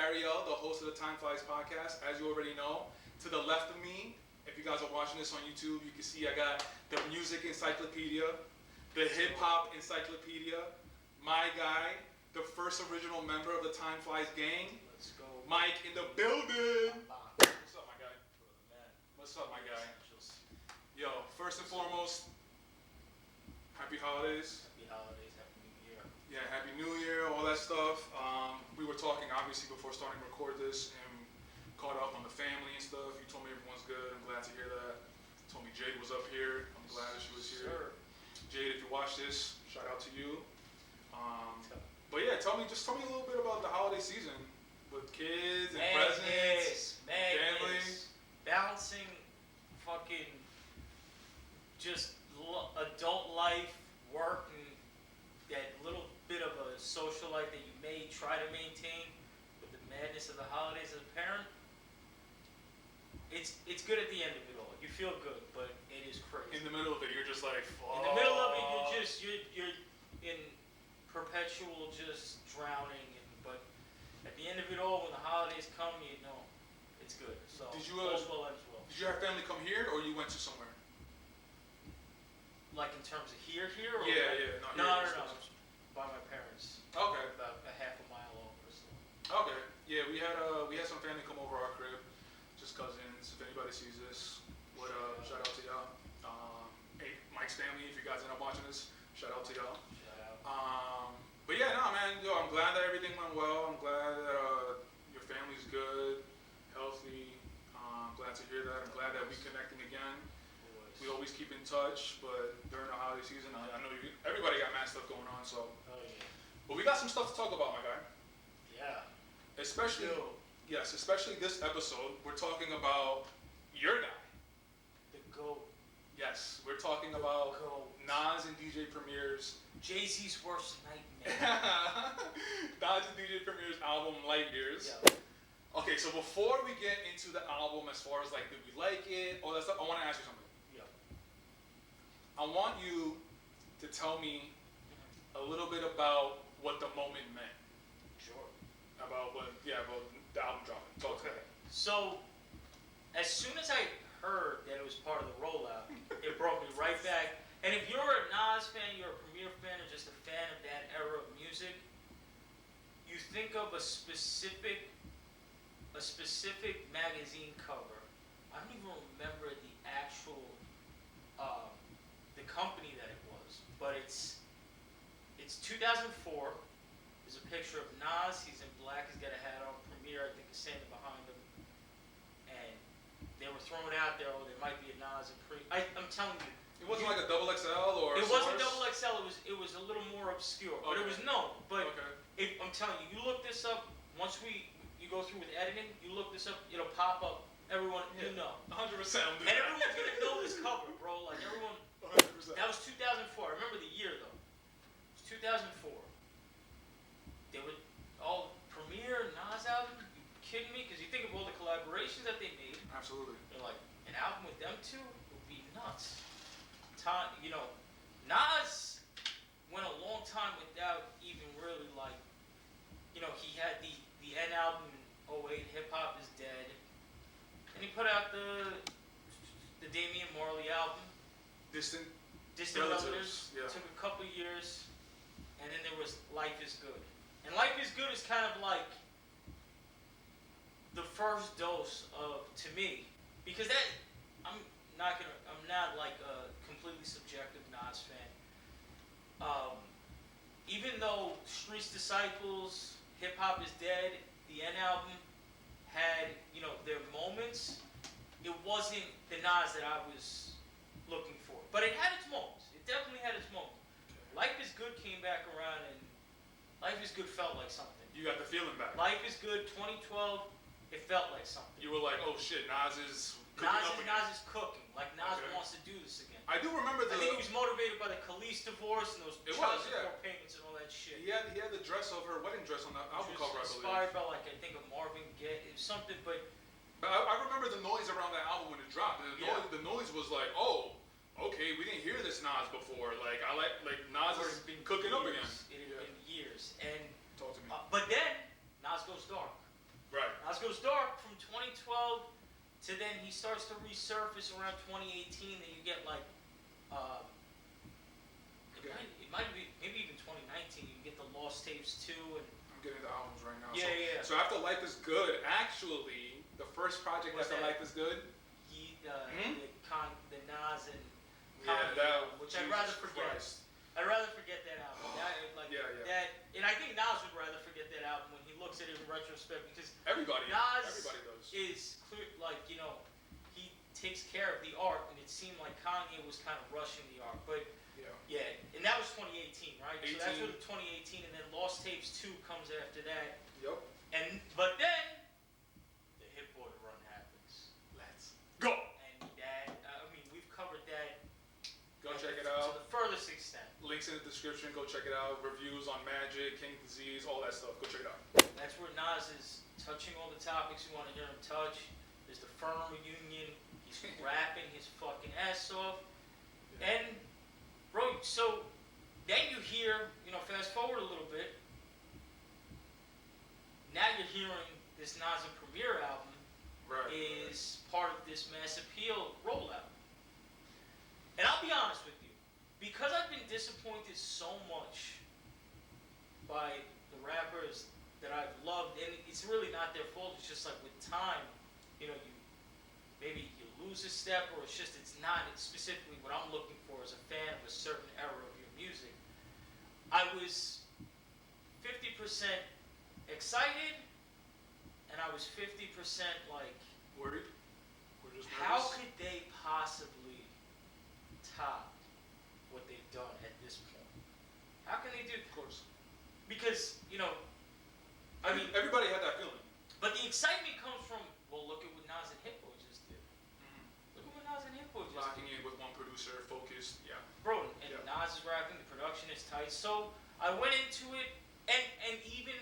Ariel, the host of the TimeFlies podcast. As you already know, to the left of me, if you guys are watching this on YouTube, you can see I got the music encyclopedia, the hip hop encyclopedia, my guy, the first original member of the TimeFlies gang. Let's go. Mike in the building. What's up, my guy? What's up, my guy? Yo, first and foremost, happy holidays. Happy holidays, happy New Year. Yeah, happy New Year, all that stuff. We were talking obviously before starting to record this and caught up on the family and stuff. You told me everyone's good. I'm glad to hear that. You told me Jade was up here. I'm glad that she was here. Sure. Jade, if you watch this, shout out to you. But yeah, tell me a little bit about the holiday season with kids and presents, family. Balancing fucking just adult life, work, and that little bit of a social life that you may try to maintain with the madness of the holidays as a parent. It's good at the end of it all. You feel good, but it is crazy. In the middle of it, you're just like, fuck. In the middle of it, you're in perpetual just drowning. But at the end of it all, when the holidays come, you know it's good. So all's well ends well. Did you have family come here, or you went to somewhere? Like in terms of here, or Yeah. No. By my parents. Okay. About a half a mile over. So. Okay. Yeah, we had some family come over our crib, just cousins. If anybody sees this, shout out to y'all. Hey, Mike's family, if you guys end up watching this, shout out to y'all. Shout out. But yeah, no, man. Yo, I'm glad that everything went well. I'm glad that your family's good, healthy. I'm glad to hear that. I'm glad that we connecting again. We always keep in touch, but during the holiday season, I know everybody got mad stuff going on, so. Oh yeah. But we got some stuff to talk about, my guy. Yeah. Especially this episode, we're talking about your guy. The GOAT. Yes, we're talking about GOAT. Nas and DJ Premier's Jay-Z's worst nightmare. Nas and DJ Premier's album Lightyears. Yeah. Okay, so before we get into the album, as far as like, did we like it, all that stuff, I want to ask you something. Yeah. I want you to tell me a little bit about what the moment meant. Sure. About the album dropping. Talk to me. So, as soon as I heard that it was part of the rollout, it brought me right back. And if you're a Nas fan, you're a Premier fan, or just a fan of that era of music, you think of a specific magazine cover. I don't even remember the actual the company that it was, but it's 2004. There's a picture of Nas. He's in black. He's got a hat on. Premier, I think, is standing behind him. And they were throwing out there, there might be a Nas and I'm telling you. It wasn't like a double XL or. It wasn't double XL. It was a little more obscure, but it was known. But okay. I'm telling you, you look this up. Once you go through with editing, you look this up. It'll pop up. Everyone, you know. 100%. And everyone's gonna know this cover, bro. Like everyone. 100%. That was 2004. I remember the year though. It was 2004. They were all Premier Nas album. You kidding me? Because you think of all the collaborations that they made. Absolutely. They're like an album with them two would be nuts. Nas went a long time without even really like. He had the N album in 08. Hip Hop is Dead. And he put out the Damian Marley album. Distant Relatives. Yeah. Took a couple years, and then there was Life is Good. And Life is Good is kind of like the first dose to me, because I'm not like a completely subjective Nas fan. Even though Street's Disciples, Hip Hop is Dead, the N album had their moments, it wasn't the Nas that I was looking for. But it had its moments. It definitely had its moments. Life is Good came back around, and Life is Good felt like something. You got the feeling back. Life is Good 2012, it felt like something. You were like, oh shit, Nas is cooking. Nas is cooking. Like Nas wants to do this again. I do remember I think he was motivated by the Khalees divorce and those child support payments and all that shit. He had the dress of her wedding dress on the album cover, I believe. Inspired by like I think of Marvin Gaye. It was something, but I remember the noise around that album when it dropped. The noise was like, oh, okay, we didn't hear this Nas before. Like Nas has been cooking up again. In years. And talk to me. But then Nas goes dark. goes dark from 2012 to then he starts to resurface around 2018. Then you get like, it might be maybe even 2019. You get the Lost Tapes 2 and. I'm getting the albums right now. Yeah. So after Life is Good, actually, the first project after Life is Good. The Nas and Yeah, Kanye, which I'd rather forget. Christ. I'd rather forget that album. Yeah. And I think Nas would rather forget that album when he looks at it in retrospect because everybody does. Is clear, like, you know, he takes care of the art, and it seemed like Kanye was kind of rushing the art. But yeah, and that was 2018, right? 18. So that's what 2018, and then Lost Tapes 2 comes after that. Yep. But then the HitBoy run happens. Let's go. And that, I mean, we've covered that. Go check it out. To the furthest extent. Links in the description. Go check it out. Reviews on Magic, King Disease, all that stuff. Go check it out. That's where Nas is touching all the topics you want to hear him touch. There's the Firm reunion. He's rapping his fucking ass off. Yeah. And, bro, so then you hear, you know, fast forward a little bit. Now you're hearing this Nas and Premier album is part of this Mass Appeal rollout. And I'll be honest with you, because I've been disappointed so much by the rappers that I've loved, and it's really not their fault, it's just like with time, you know, maybe you lose a step, or it's not specifically what I'm looking for as a fan of a certain era of your music. I was 50% excited, and I was 50% like, worried? We're just nervous? How could they possibly top what they've done at this point? How can they do? Of course. Because, you know, I mean, everybody had that feeling. But the excitement comes from, well, look at what Nas and HitBoy just did. Look at what Nas and HitBoy just Locking did. in with one producer, focused, Bro, and Nas is rapping, the production is tight. So I went into it, and even,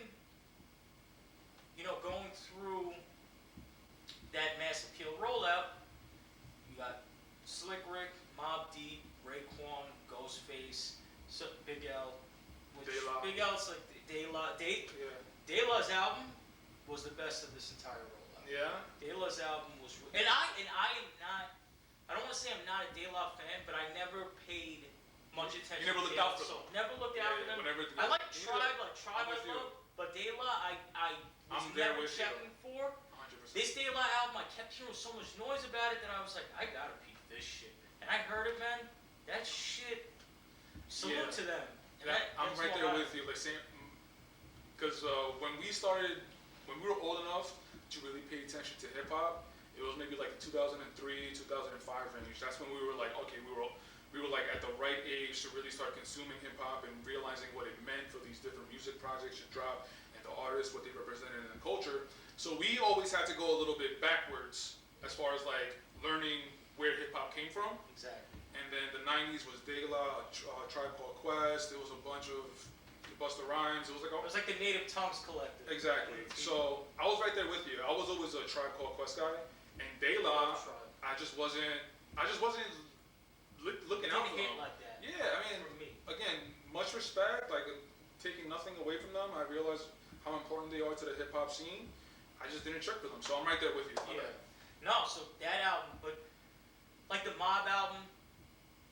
you know, going through that Mass Appeal rollout, you got Slick Rick, Mobb Deep, Raekwon, Ghostface, Big L. Big L's like De La's album was the best of this entire rollout. Yeah. De La's album was, and I am not. I don't want to say I'm not a De La fan, but I never paid much attention. You never looked out for them. Never looked out for them. I like Tribe, I love, but De La, I was never checking for. 100%. This De La album, I kept hearing so much noise about it that I was like, I gotta peep this shit. And I heard it, man. That shit. Salute to them. I'm right there with you, like saying, because when we were old enough to really pay attention to hip hop, it was maybe like 2003, 2005 range. That's when we were like, okay, we were like at the right age to really start consuming hip hop and realizing what it meant for these different music projects to drop and the artists, what they represented in the culture. So we always had to go a little bit backwards as far as like learning where hip hop came from. Exactly. And then the 90s was De La, Tribe Called Quest. There was a bunch of Busta Rhymes. It was like the Native Tongues Collective. Exactly. So I was right there with you. I was always a Tribe Called Quest guy, and De La, I just wasn't looking out for them. Like that. Yeah, I mean, again, much respect. Like taking nothing away from them, I realized how important they are to the hip hop scene. I just didn't check for them, so I'm right there with you. Yeah. No, so that album, but like the Mob album.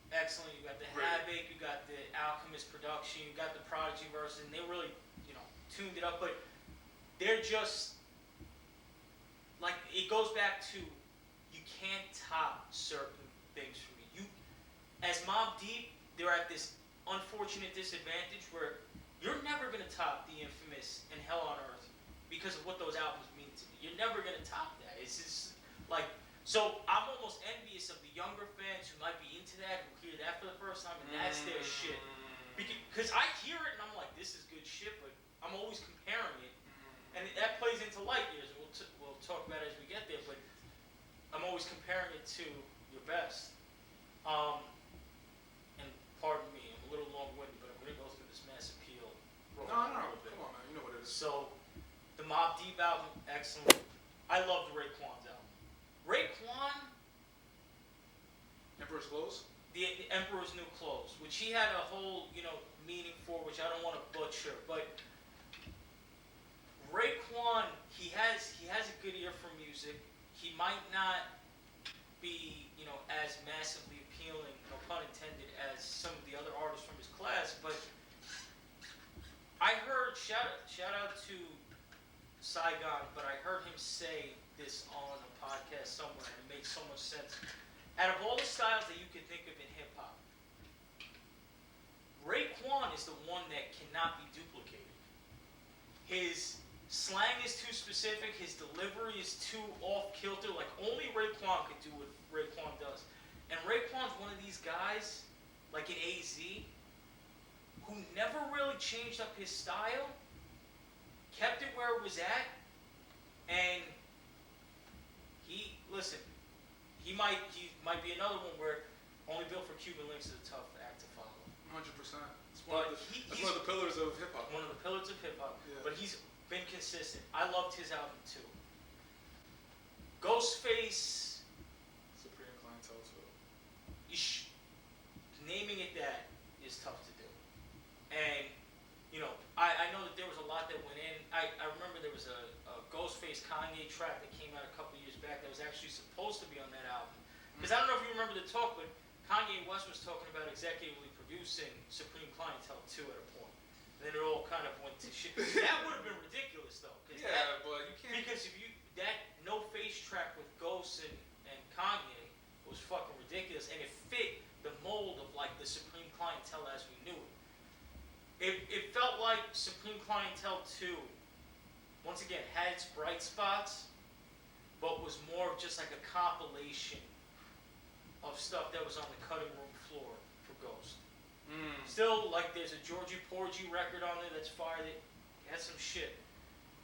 Excellent. You got the Havoc, you got the Alchemist production, you got the Prodigy verse, and they really, you know, tuned it up. But they're just like, it goes back to, you can't top certain things for me. As Mobb Deep, they're at this unfortunate disadvantage where you're never gonna top the infamous and Hell on Earth because of what those albums mean to me. You're never gonna top that. It's just like. So I'm almost envious of the younger fans who might be into that, who hear that for the first time, and that's their shit. Because I hear it and I'm like, this is good shit, but I'm always comparing it, and that plays into Lightyears. We'll talk about it as we get there, but I'm always comparing it to your best. And pardon me, I'm a little long-winded, but I'm gonna go through this Mass Appeal. No, come on, man, you know what it is. So the Mobb Deep album, excellent. I loved Raekwon's album. Raekwon, Emperor's Clothes? The Emperor's New Clothes, which he had a whole, you know, meaning for, which I don't want to butcher, but Raekwon, he has a good might not be, as massively appealing, no pun intended, as some of the other artists from his class, but I heard, shout out to Saigon, but I heard him say this on a podcast somewhere, and it makes so much sense. Out of all the styles that you could think of in hip-hop, Raekwon is the one that cannot be duplicated. His slang is too specific, his delivery is too off-kilter, like only Raekwon could do what Raekwon does. And Raekwon's one of these guys, like in AZ, who never really changed up his style, kept it where it was at, and he might be another one where only Built for Cuban Links is a tough act to follow. 100%. It's one of the pillars of hip hop. One of the pillars of hip hop. Yeah. But he's been consistent. I loved his album too. Ghostface. Supreme Clientele too. Naming it that is tough to do. And, I know that there was a lot that went in. I remember there was a Ghostface Kanye track that came out a couple years back that was actually supposed to be on that album. Because I don't know if you remember the talk, but Kanye West was talking about executively producing Supreme Clientele 2 at a point. And then it all kind of went to shit. That would have been ridiculous though. But you can't. Because that No Face track with Ghost and Kanye was fucking ridiculous, and it fit the mold of like the Supreme Clientele as we knew it. It felt like Supreme Clientele 2, once again, had its bright spots, but was more of just like a compilation of stuff that was on the cutting room floor for Ghost. Still, like, there's a Georgie Porgy record on there that's fire that has some shit,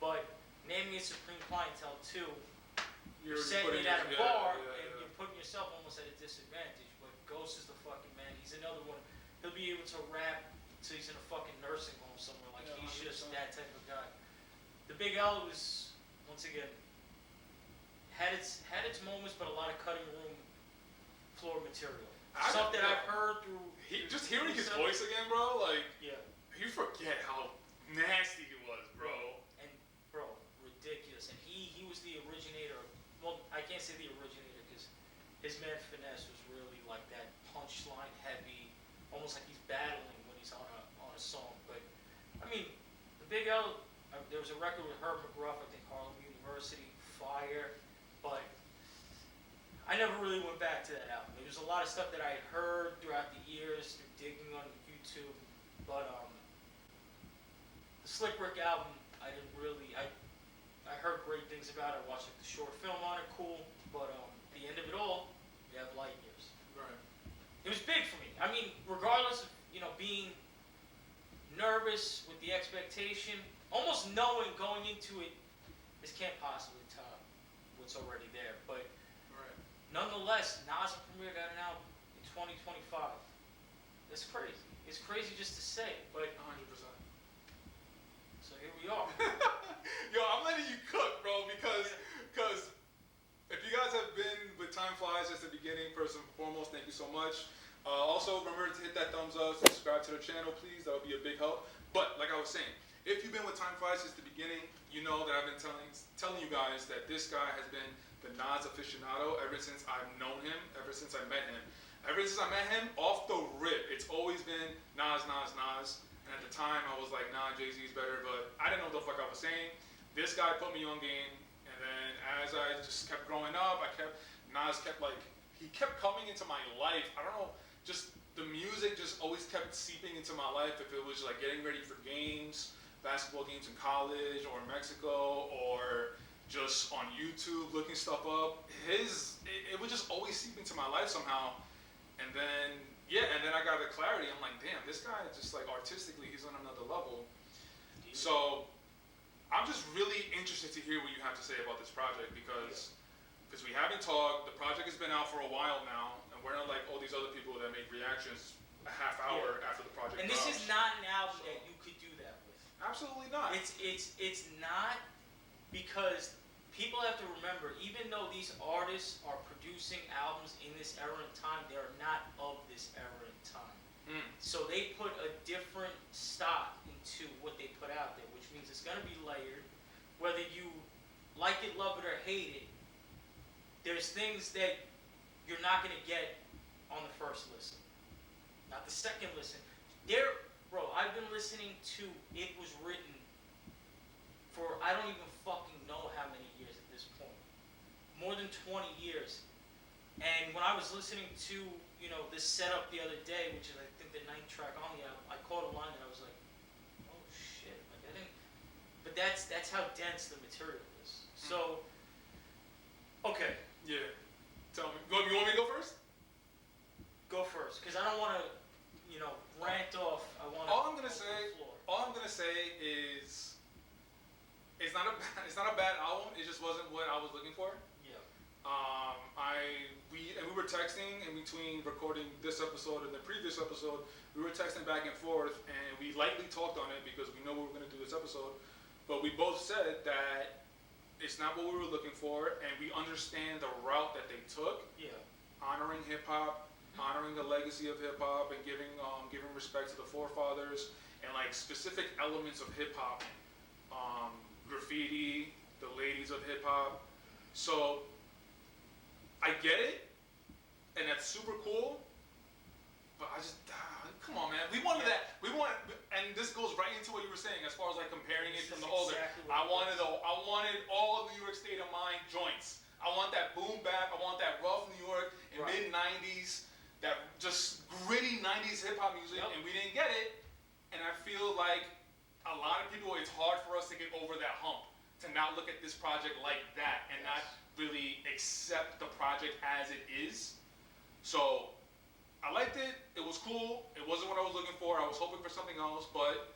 but naming it Supreme Clientele 2, you're setting it at a bar, and you're putting yourself almost at a disadvantage, but Ghost is the fucking man. He's another one. He'll be able to rap till he's in a fucking nursing home somewhere. Like, he's just that type of guy. The Big L was, once again, had its moments, but a lot of cutting room floor material. Stuff that I've heard through. Just hearing his voice again, bro, like, yeah, you forget how nasty he was, bro. And bro, ridiculous. And he was the originator. Well, I can't say the originator because his man Finesse was really like that punchline heavy, almost like he's battling when he's on a song. But I mean, the Big L. There was a record with Herb McGruff, I think Harlem University, fire. But I never really went back to that album. There was a lot of stuff that I had heard throughout the years through digging on YouTube, but the Slick Rick album, I didn't really. I heard great things about it. I watched like the short film on it, cool. But the end of it all, you have Lightyears. Right. It was big for me. I mean, regardless of being nervous with the expectation, almost knowing going into it, this can't possibly top what's already there, but. Nonetheless, Nas premiered an album in 2025. That's crazy. It's crazy just to say, but 100%. So here we are. Yo, I'm letting you cook, bro, because if you guys have been with TimeFlies since the beginning, first and foremost, thank you so much. Also, remember to hit that thumbs up, subscribe to the channel, please. That would be a big help. But like I was saying, if you've been with TimeFlies since the beginning, you know that I've been telling you guys that this guy has been the Nas aficionado ever since I've known him, ever since I met him. Ever since I met him, off the rip, it's always been Nas. And at the time, I was like, nah, Jay-Z's better, but I didn't know what the fuck I was saying. This guy put me on game, and then as I just kept growing up, Nas kept coming into my life. I don't know, just the music just always kept seeping into my life. If it was like getting ready for games, basketball games in college or in Mexico, or just on YouTube looking stuff up, it would just always seep into my life somehow. And then I got the clarity. I'm like, damn, this guy just like artistically, he's on another level. So I'm just really interested to hear what you have to say about this project because we haven't talked. The project has been out for a while now, and we're not like all these other people that make reactions a half hour after the project. And this is not an album that you could do that with. Absolutely not. It's not. Because people have to remember, even though these artists are producing albums in this era and time, they are not of this era and time. So they put a different stock into what they put out there, which means it's going to be layered. Whether you like it, love it, or hate it, there's things that you're not gonna get on the first listen, not the second listen. Bro, I've been listening to It Was Written for I don't even fucking know how many years at this point. More than 20 years. And when I was listening to, you know, this setup the other day, which is I think the 9th track on the album, I caught a line and I was like, oh shit, like I didn't. But that's how dense the material is. So, okay. Yeah. Tell me. You want me to go first? Go first, because I don't want to, you know, rant off. All I'm gonna say is, it's not a bad album. It just wasn't what I was looking for. Yeah. We were texting in between recording this episode and the previous episode. We were texting back and forth, and we lightly talked on it because we know we were gonna do this episode. But we both said that it's not what we were looking for, and we understand the route that they took. Yeah. Honoring hip hop, honoring the legacy of hip hop, and giving respect to the forefathers and like specific elements of hip hop, graffiti, the ladies of hip hop. So I get it, and that's super cool. But I just come on, man. We wanted that. And this goes right into what you were saying as far as like comparing it from the older. Exactly I wanted all of New York State of Mind joints. I want that boom bap. I want that rough New York in mid '90s, that just gritty '90s hip hop music, and we didn't get it. And I feel like a lot of people, it's hard for us to get over that hump, to not look at this project like that and not really accept the project as it is. So I liked it. It was cool. It wasn't what I was looking for. I was hoping for something else, but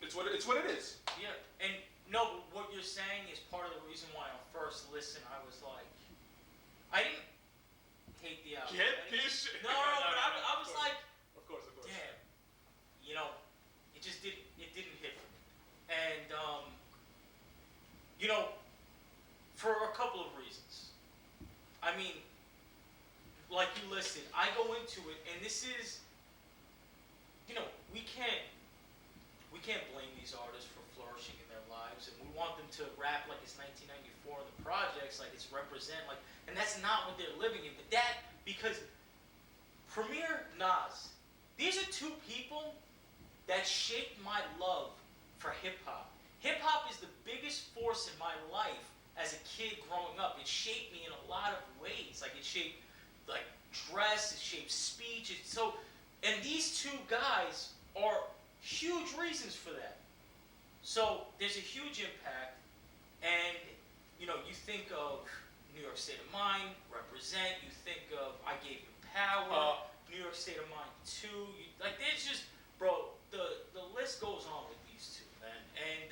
it's what it is. Yeah, and no, but what you're saying is part of the reason why on first listen I was like, I didn't hate the album. Get this shit. No, but I was like, of course. damn, you know, it didn't hit for me. And, you know, for a couple of reasons. I mean, like you listed, I go into it, and this is, you know, we can't blame these artists for flourishing in their lives, and we want them to rap like it's 1994 in the projects, like it's represent, like, and that's not what they're living in. But that, because Premier, Nas, these are two people that shaped my love for hip hop. Hip hop is the biggest force in my life as a kid growing up. It shaped me in a lot of ways. Like it shaped like dress, it shaped speech. And these two guys are huge reasons for that. So there's a huge impact, and you know, you think of New York State of Mind, Represent, you think of I Gave You Power, New York State of Mind 2, like there's just, bro, the list goes on with these two, man. And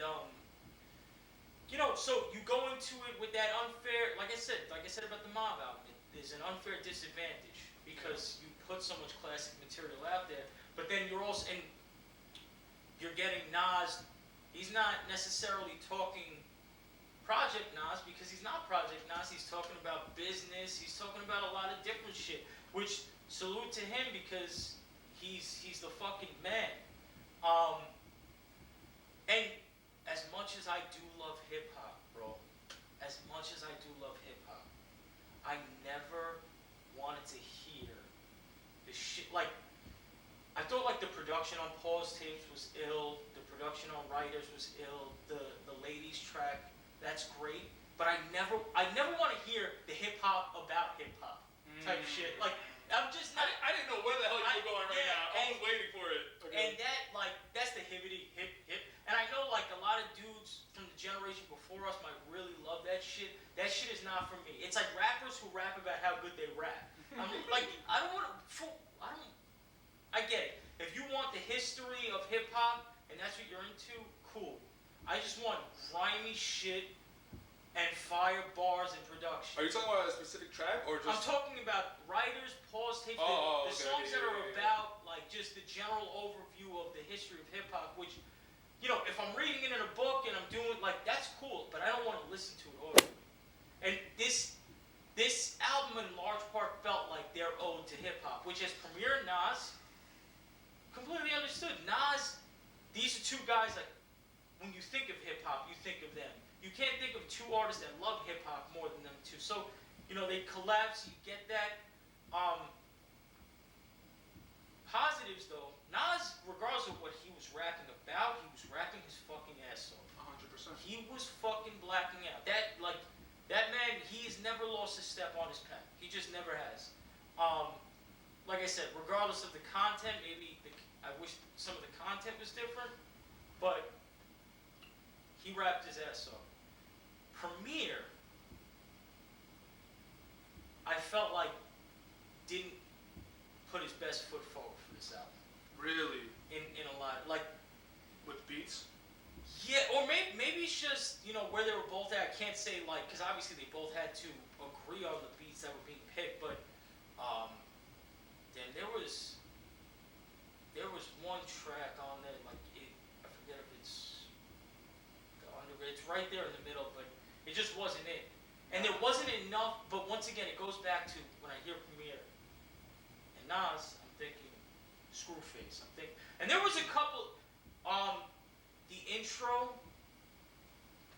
you know, so you go into it with that unfair, like I said about the Mob album, there's an unfair disadvantage because you put so much classic material out there, but then you're also, and you're getting Nas, he's not necessarily talking Project Nas because he's not Project Nas, he's talking about business, he's talking about a lot of different shit, which salute to him because he's the fucking man. And as much as I do love hip hop, bro, as much as I do love hip hop, I never wanted to hear the shit, like, I thought like the production on Pause tapes was ill, the production on Writers was ill, the ladies track, that's great, but I never want to hear the hip hop about hip hop type shit. Like, I'm just not. I didn't know where the hell you were going right now. I was waiting for it. Okay. And that, like, that's the hibbity hip. And I know like a lot of dudes from the generation before us might really love that shit. That shit is not for me. It's like rappers who rap about how good they rap. I'm like, I get it. If you want the history of hip hop and that's what you're into, cool. I just want grimy shit and fire bars and production. Are you talking about a specific track or just? I'm talking about Writers, Pause tapes, the songs that are about like just the general overview of the history of hip hop, which, you know, if I'm reading it in a book and I'm doing like, that's cool, but I don't want to listen to it audibly. And this album in large part felt like their ode to hip hop, which as Premier Nas, completely understood. Nas, these are two guys like, when you think of hip hop, you think of them. You can't think of two artists that love hip hop more than them two. So, you know, they collab, so you get that. Positives though, Nas, regardless of what he was rapping about, he was rapping his fucking ass off. 100%. He was fucking blacking out. That man, he has never lost a step on his pen. He just never has. Like I said, regardless of the content, I wish some of the content was different, but he rapped his ass off. Premier, I felt like didn't put his best foot forward for this album. Really? In a lot, like with beats. Yeah, or maybe it's just, you know, where they were both at. I can't say, like, because obviously they both had to agree on the beats that were being picked, but then there was one track on there, like, I forget if it's right there in the middle, but it just wasn't it. And there wasn't enough, but once again, it goes back to when I hear Premier and Nas, I'm thinking Screwface. And there was a couple, the intro.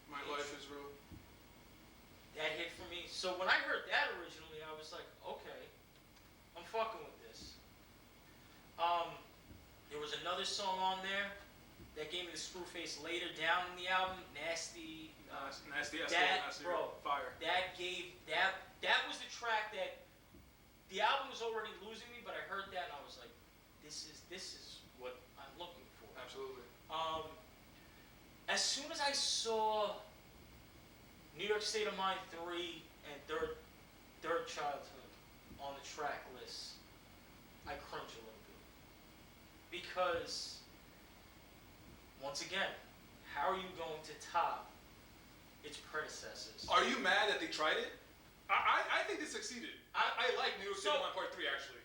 My Life Is Real. That hit for me. So when I heard that originally, I was like, okay, I'm fucking with this. There was another song on there that gave me the Screwface later down in the album, Nasty. Nasty, bro, fire. That was the track that the album was already losing me, but I heard that and I was like, this is what I'm looking for. Absolutely. As soon as I saw New York State of Mind 3 and Third Childhood on the track list, I cringe a little bit. Because, once again, how are you going to top its predecessors? Are you mad that they tried it? I think they succeeded. I like New York State of Mind Part 3, actually.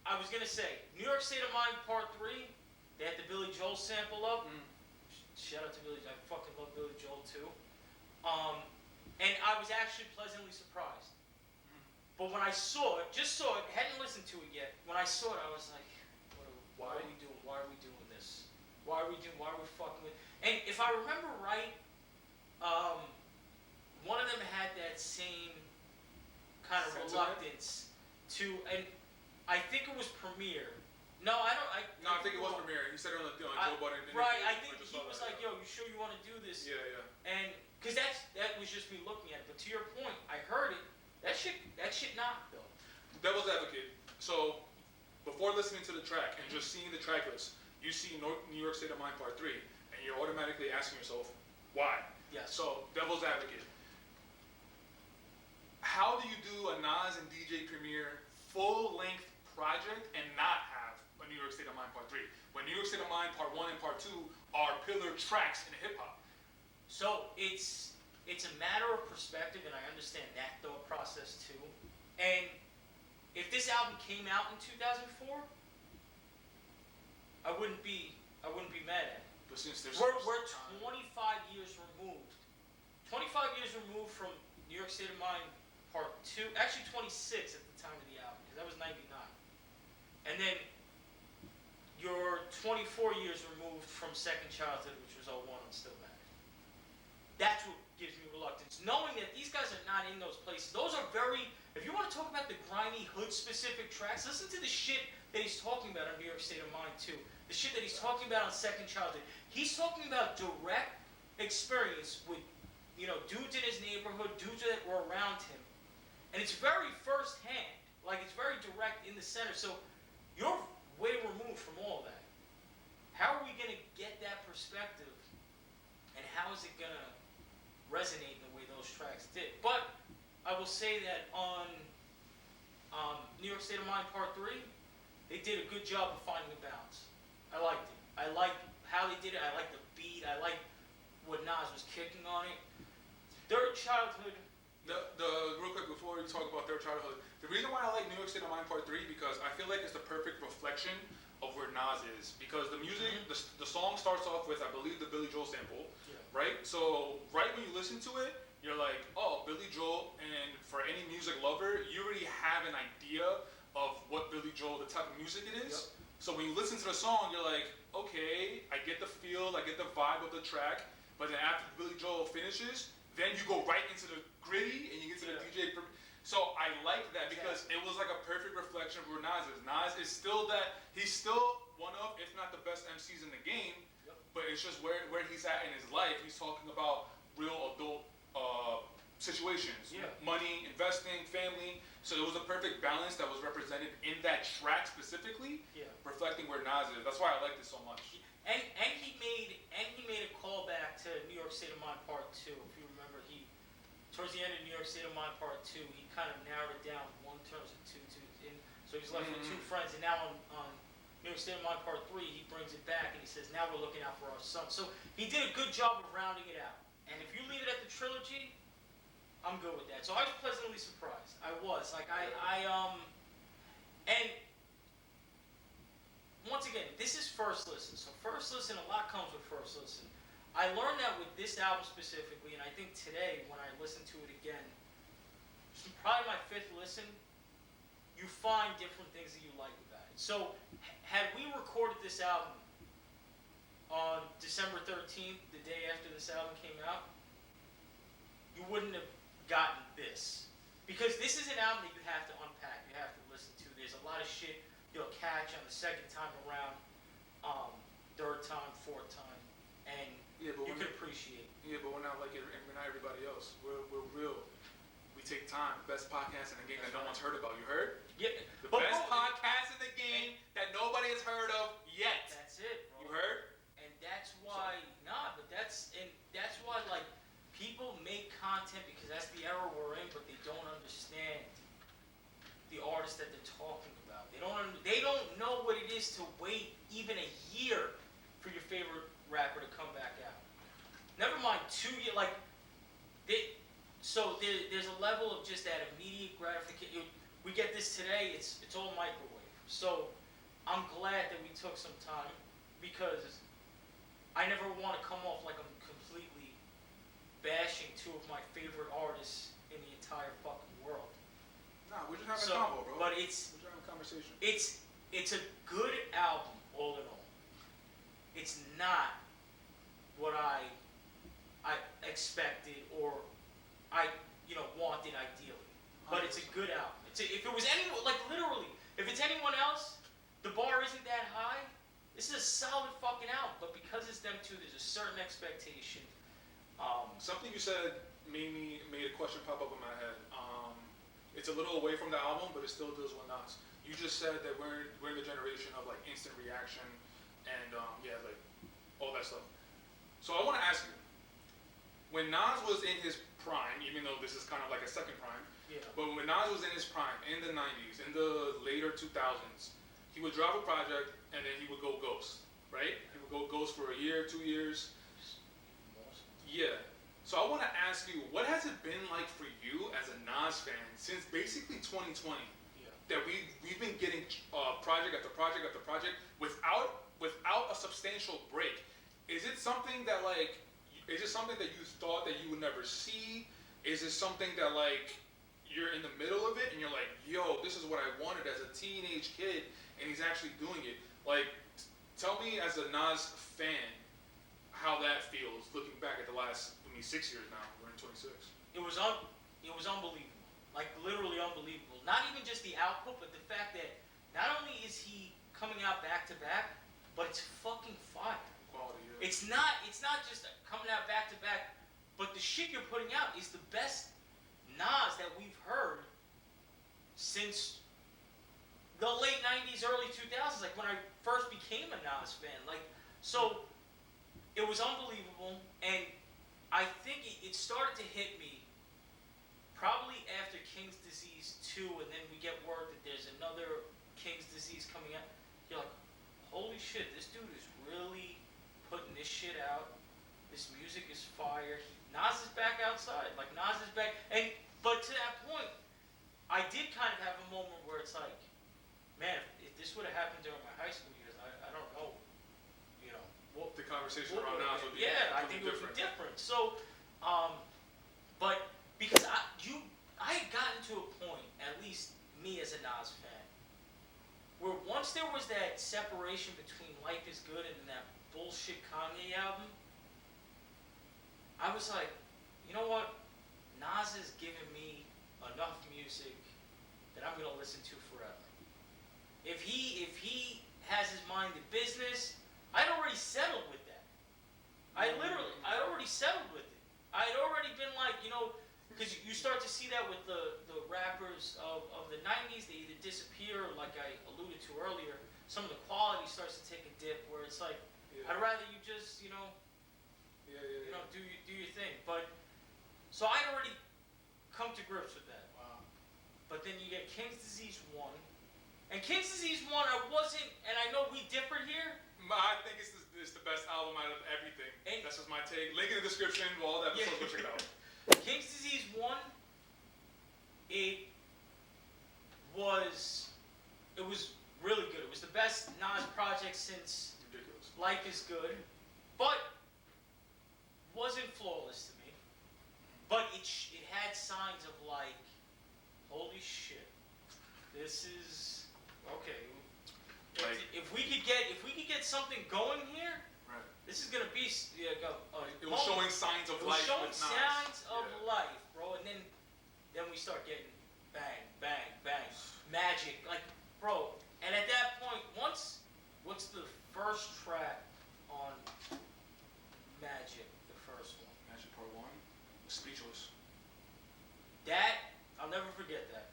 I was going to say, New York State of Mind Part 3, they had the Billy Joel sample up. Shout out to Billy Joel. I fucking love Billy Joel, too. And I was actually pleasantly surprised. But when I saw it, hadn't listened to it yet. When I saw it, I was like, why are we doing? Why are we doing this? Why are we fucking with? And if I remember right, one of them had that same kind of reluctance to, and I think it was Premier. No, I think it was Premier. You said it on the Joe Budden interview. Right, I think he was like, yo, you sure you want to do this? Yeah. And, because that was just me looking at it. But to your point, I heard it. That shit knocked, though. Devil's advocate. So, before listening to the track and just seeing the track list, you see New York State of Mind Part 3, and you're automatically asking yourself, why? Yes. So, devil's advocate. How do you do a Nas and DJ Premier full-length project and not have a New York State of Mind Part 3? When New York State of Mind Part 1 and Part 2 are pillar tracks in hip-hop. So, it's a matter of perspective, and I understand that thought process, too. And if this album came out in 2004, I wouldn't be mad at it. But since there's we're 25 years removed. 25 years removed from New York State of Mind Part 2. Actually 26 at the time of the album, because that was 99. And then you're 24 years removed from Second Childhood, which was 01 on Still Mad. That's what gives me reluctance. Knowing that these guys are not in those places. Those are very, if you want to talk about the grimy hood-specific tracks, listen to the shit that he's talking about on New York State of Mind 2. The shit that he's talking about on Second Childhood. He's talking about direct experience with, you know, dudes in his neighborhood, dudes that were around him. And it's very first-hand. Like, it's very direct in the center. So, you're way removed from all that. How are we going to get that perspective? And how is it going to resonate in the way those tracks did? But I will say that on New York State of Mind Part 3, they did a good job of finding a balance. I liked it. I liked how they did it. I liked the beat. I liked what Nas was kicking on it. Third Childhood. Real quick before you talk about Third Childhood, the reason why I like New York State of Mind Part 3 because I feel like it's the perfect reflection of where Nas is. Because the music, the song starts off with, I believe, the Billy Joel sample, right? So right when you listen to it, you're like, oh, Billy Joel, and for any music lover, you already have an idea of what Billy Joel, the type of music it is. Yep. So when you listen to the song, you're like, okay, I get the feel, I get the vibe of the track, But then after Billy Joel finishes, then you go right into the gritty and you get to the DJ. So I like that because it was like a perfect reflection of where Nas is. Nas is still that, he's still one of, if not the best MCs in the game, but it's just where he's at in his life. He's talking about real adult situations, money, investing, family. So it was a perfect balance that was represented in that track specifically, reflecting where Nas is. That's why I like this so much. And he made a callback to New York State of Mind Part 2. If you remember, towards the end of New York State of Mind Part 2, he kind of narrowed it down one terms of two. So he's left with two friends, and now on New York State of Mind Part 3, he brings it back and he says, now we're looking out for our son. So he did a good job of rounding it out. And if you leave it at the trilogy, I'm good with that. So I was pleasantly surprised. I was. And once again, this is first listen. So first listen, a lot comes with first listen. I learned that with this album specifically, and I think today when I listen to it again, probably my fifth listen, you find different things that you like about it. So had we recorded this album on December 13th, the day after this album came out, you wouldn't have gotten this. Because this is an album that you have to unpack, you have to listen to. There's a lot of shit you'll catch on the second time around, third time, fourth time, and you can appreciate. Yeah, but we're not like we're not everybody else. We're real. We take time. Best podcast in the game that no one's heard about. You heard? Yeah. The best podcast in the game that nobody has heard of yet. That's it, bro. You heard? And that's why, that's why, like, people make content because that's the era we're in, but they don't understand the artist that they're talking about. They don't know what it is to wait even a year for your favorite rapper to come back out. Never mind 2 years, like, so there's a level of just that immediate gratification. We get this today, it's all microwave. So I'm glad that we took some time because I never want to come off like I'm completely bashing two of my favorite artists in the entire fucking world. Nah, we're just having a combo, bro. But we're just having a conversation. It's a good album, all in all. It's not what I expected or I wanted ideally. But it's a good album. If it was anyone, like literally, if it's anyone else, the bar isn't that high. This is a solid fucking album. But because it's them two, there's a certain expectation. Something you said made a question pop up in my head. It's a little away from the album, but it still deals with Nas. You just said that we're in the generation of like instant reaction and like all that stuff. So I want to ask you, when Nas was in his prime, even though this is kind of like a second prime, but when Nas was in his prime in the 90s, in the later 2000s, he would drop a project and then he would go ghost, right? He would go ghost for a year, 2 years. Yeah. So I want to ask you, what has it been like for you as a Nas fan since basically 2020? That we've been getting project after project after project without a substantial break. Is it something that you thought that you would never see? Is it something that like you're in the middle of it and you're like, yo, this is what I wanted as a teenage kid, and he's actually doing it? Like, tell me as a Nas fan how that feels looking back at the last 6 years now. We're in 26. It was unbelievable. Like literally unbelievable. Not even just the output, but the fact that not only is he coming out back to back, but it's fucking fire. Quality, yeah. It's not just coming out back to back, but the shit you're putting out is the best Nas that we've heard since the late 90s, early 2000s, like when I first became a Nas fan. Like, so it was unbelievable, and I think it started to hit me probably after King's Disease 2, and then we get word that there's another King's Disease coming out. You're like, holy shit, this dude is really putting this shit out. This music is fire. Nas is back outside. Like, Nas is back. But to that point, I did kind of have a moment where it's like, man, if this would have happened during my high school years, I don't know, the conversation around Nas would be I think it would be different. So, but because I had gotten to a point, at least me as a Nas fan, where once there was that separation between Life is Good and that bullshit Kanye album, I was like, you know what? Nas has given me enough music that I'm gonna listen to forever. If he has his mind in business, I'd already settled with that. I'd already settled with it. I'd already been like, because you start to see that with the rappers of the 90s, they either disappear, or like I alluded to earlier, some of the quality starts to take a dip where it's like, I'd rather you just, do your thing. But, so I'd already come to grips with that. Wow. But then you get King's Disease 1. And King's Disease 1, I wasn't, and I know we differ here. I think it's the best album out of everything. And that's just my take. Link in the description. All the episodes, go check it out. King's Disease 1, it was really good. It was the best Nas project since Ridiculous. Life is Good, but wasn't flawless to me. But it had signs of like, holy shit, this is okay. Like, if we could get something going here, right. This is gonna be It was showing signs of life. It was showing with Nas. signs of life, bro. And then we start getting bang, bang, bang, magic, like, bro. And at that point, what's the first track on Magic? The first one. Magic Part 1. Speechless. That I'll never forget that.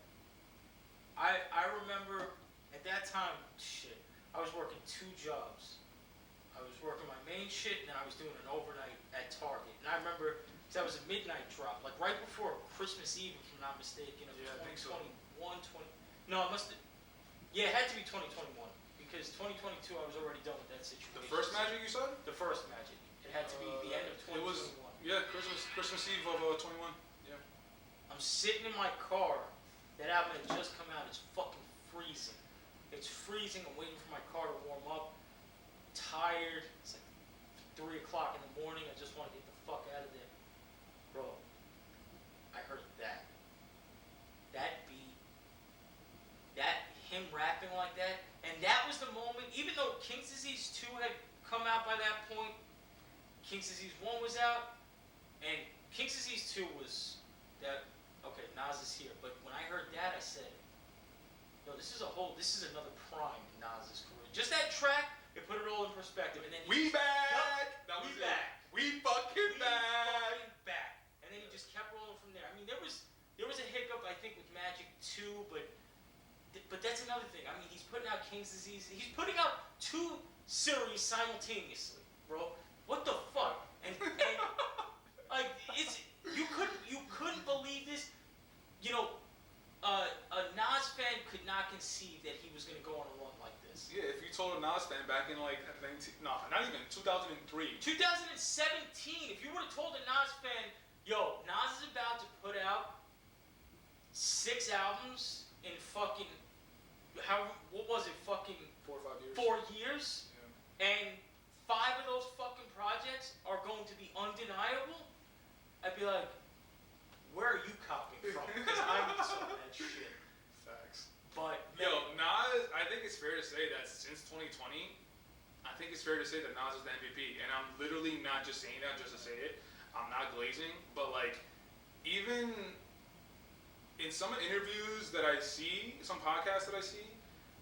I remember at that time, shit. I was working 2 jobs. I was working my main shit, and then I was doing an overnight at Target. And I remember, because that was a midnight drop, like right before Christmas Eve, if I'm not mistaken, of 2021, 20. No, it must have. Yeah, it had to be 2021, because 2022 I was already done with that situation. The first Magic you said? The first Magic. It had to be the end of 2021. It was, Christmas Eve of 21. Yeah. I'm sitting in my car. That album had just come out. It's fucking freezing. It's freezing. I'm waiting for my car to warm up. Tired. It's like 3 o'clock in the morning. I just want to get the fuck out of there. Bro, I heard that. That beat. Him rapping like that. And that was the moment, even though King's Disease 2 had come out by that point, King's Disease 1 was out, and King's Disease 2 was that, okay, Nas is here. But when I heard that, I said, no, this is another prime in Nas's career. Just that track, it put it all in perspective. And then We back! Yep, That was we it. back. We fucking back! And then he just kept rolling from there. I mean, there was a hiccup, I think, with Magic 2, but that's another thing. I mean, he's putting out King's Disease. He's putting out 2 series simultaneously, bro. What the fuck? And like, you couldn't believe this. A Nas fan could not conceive that he was gonna go on a run like this. Yeah, if you told a Nas fan back in like, not even 2003. 2017, if you would have told a Nas fan, yo, Nas is about to put out 6 albums in fucking, what was it, fucking 4 or 5 years. 4 years, Yeah. and 5 of those fucking projects are going to be undeniable, I'd be like, where are you copying from? Because I need some of that shit. Facts. But Yo, Nas, I think it's fair to say that since 2020, I think it's fair to say that Nas is the MVP. And I'm literally not just saying that just to say it. I'm not glazing. But like, even in some interviews that I see, some podcasts that I see,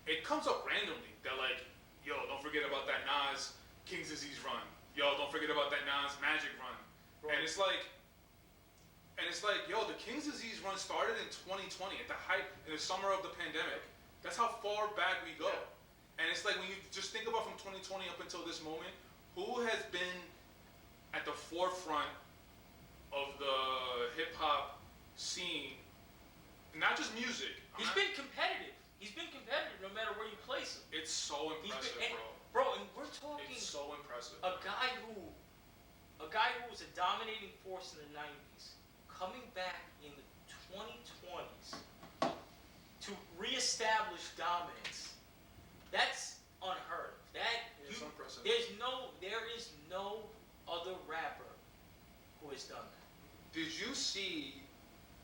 it comes up randomly that like, yo, don't forget about that Nas King's Disease run. Yo, don't forget about that Nas Magic run. Bro. And it's like, yo, the King's Disease run started in 2020 at the height, in the summer of the pandemic. That's how far back we go. Yeah. And it's like, when you just think about from 2020 up until this moment, who has been at the forefront of the hip-hop scene, not just music. He's been competitive. He's been competitive no matter where you place him. It's so impressive, bro. Bro, and we're talking... It's so impressive. A guy who was a dominating force in the 90s, coming back in the 2020s to reestablish dominance. That's unheard of. It's impressive. There is no other rapper who has done that. Did you see,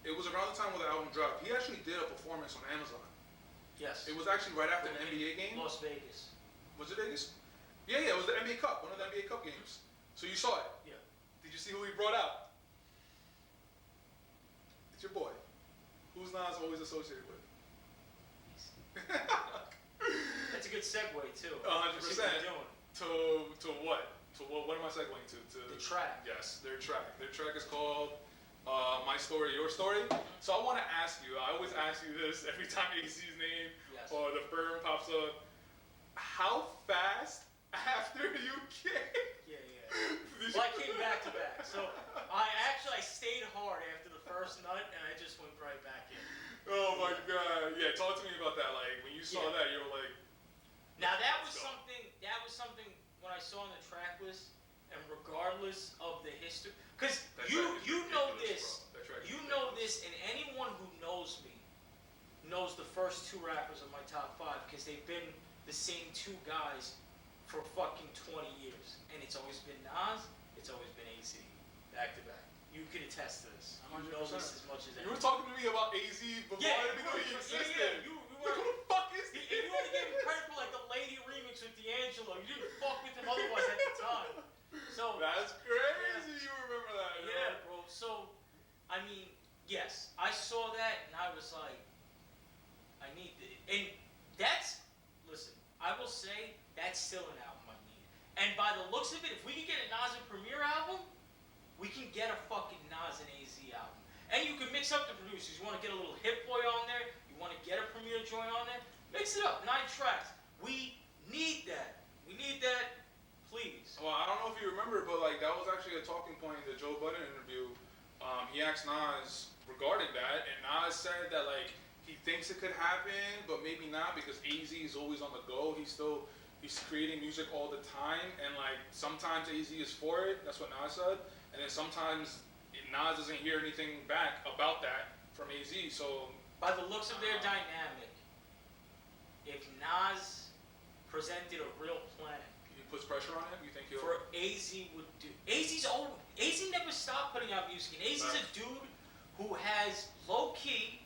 it was around the time when the album dropped, he actually did a performance on Amazon. Yes. It was actually right after the NBA game. Las Vegas. Was it Vegas? Yeah, it was the NBA Cup, one of the NBA Cup games. So you saw it? Yeah. Did you you see who he brought out? It's your boy. Who's Nas always associated with? That's a good segue too. 100%. To what? To what am I segueing to? To the track. Yes, their track. Their track is called My Story, Your Story. So I want to ask you, I always ask you this every time AZ's name or the firm pops up. How fast after you came? Yeah. Well, I came back to back. So I stayed hard after the first nut and I just went right back in. Oh my God. Yeah, talk to me about that. Like when you saw that, you were like, now that was something when I saw on the track list, and regardless of the history, because you know this, and anyone who knows me knows the first two rappers of my top 5 because they've been the same two guys for fucking 20 years, and it's always been Nas, it's always been AZ, back to back. You can attest to this. You know this as much as anyone. You were talking to me about AZ before I even knew he existed. You who the fuck is this? You only gave him credit for like the Lady remix with D'Angelo. You didn't fuck with him otherwise at the time. So that's crazy. You remember that? Yeah, bro. So, I mean, yes, I saw that and I was like, I need this. And listen, I will say that's still an album I need. And by the looks of it, if we can get a Nas and Premier album, we can get a fucking Nas and AZ album. And you can mix up the producers. You want to get a little HitBoy on there. You want to get a Premier joint on there. Mix it up. 9 tracks. We need that. We need that. Please. Well, I don't know if you remember, but like that was actually a talking point in the Joe Budden interview. He asked Nas regarding that, and Nas said that like he thinks it could happen, but maybe not because AZ is always on the go. He's creating music all the time, and like sometimes AZ is for it. That's what Nas said, and then sometimes Nas doesn't hear anything back about that from AZ. So by the looks of their dynamic, if Nas presented a real plan, he puts pressure on him. You think he'll? For AZ would do. AZ never stopped putting out music, and AZ's a dude who has low key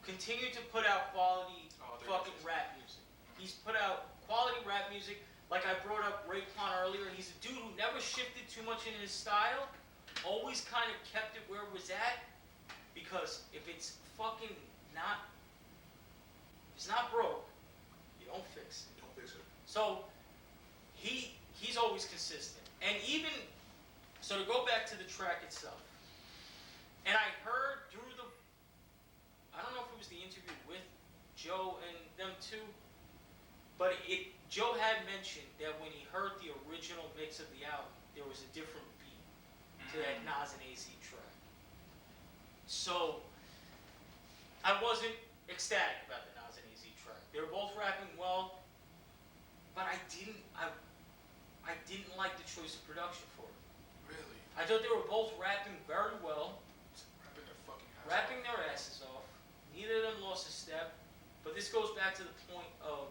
continued to put out quality fucking rap music. He's put out quality rap music. Like I brought up Raekwon earlier, he's a dude who never shifted too much in his style. Always kind of kept it where it was at, because if it's fucking not, if it's not broke, you don't fix it. So he's always consistent, and even so to go back to the track itself, and I heard through I don't know if it was the interview with Joe and them too, but Joe had mentioned that when he heard the original mix of the album, there was a different beat to that Nas and AZ track. So I wasn't ecstatic about the Nas and AZ track. They were both rapping well, but I didn't like the choice of production for it. Really? I thought they were both rapping very well, Rapping their asses off. Neither of them lost a step, but this goes back to the point of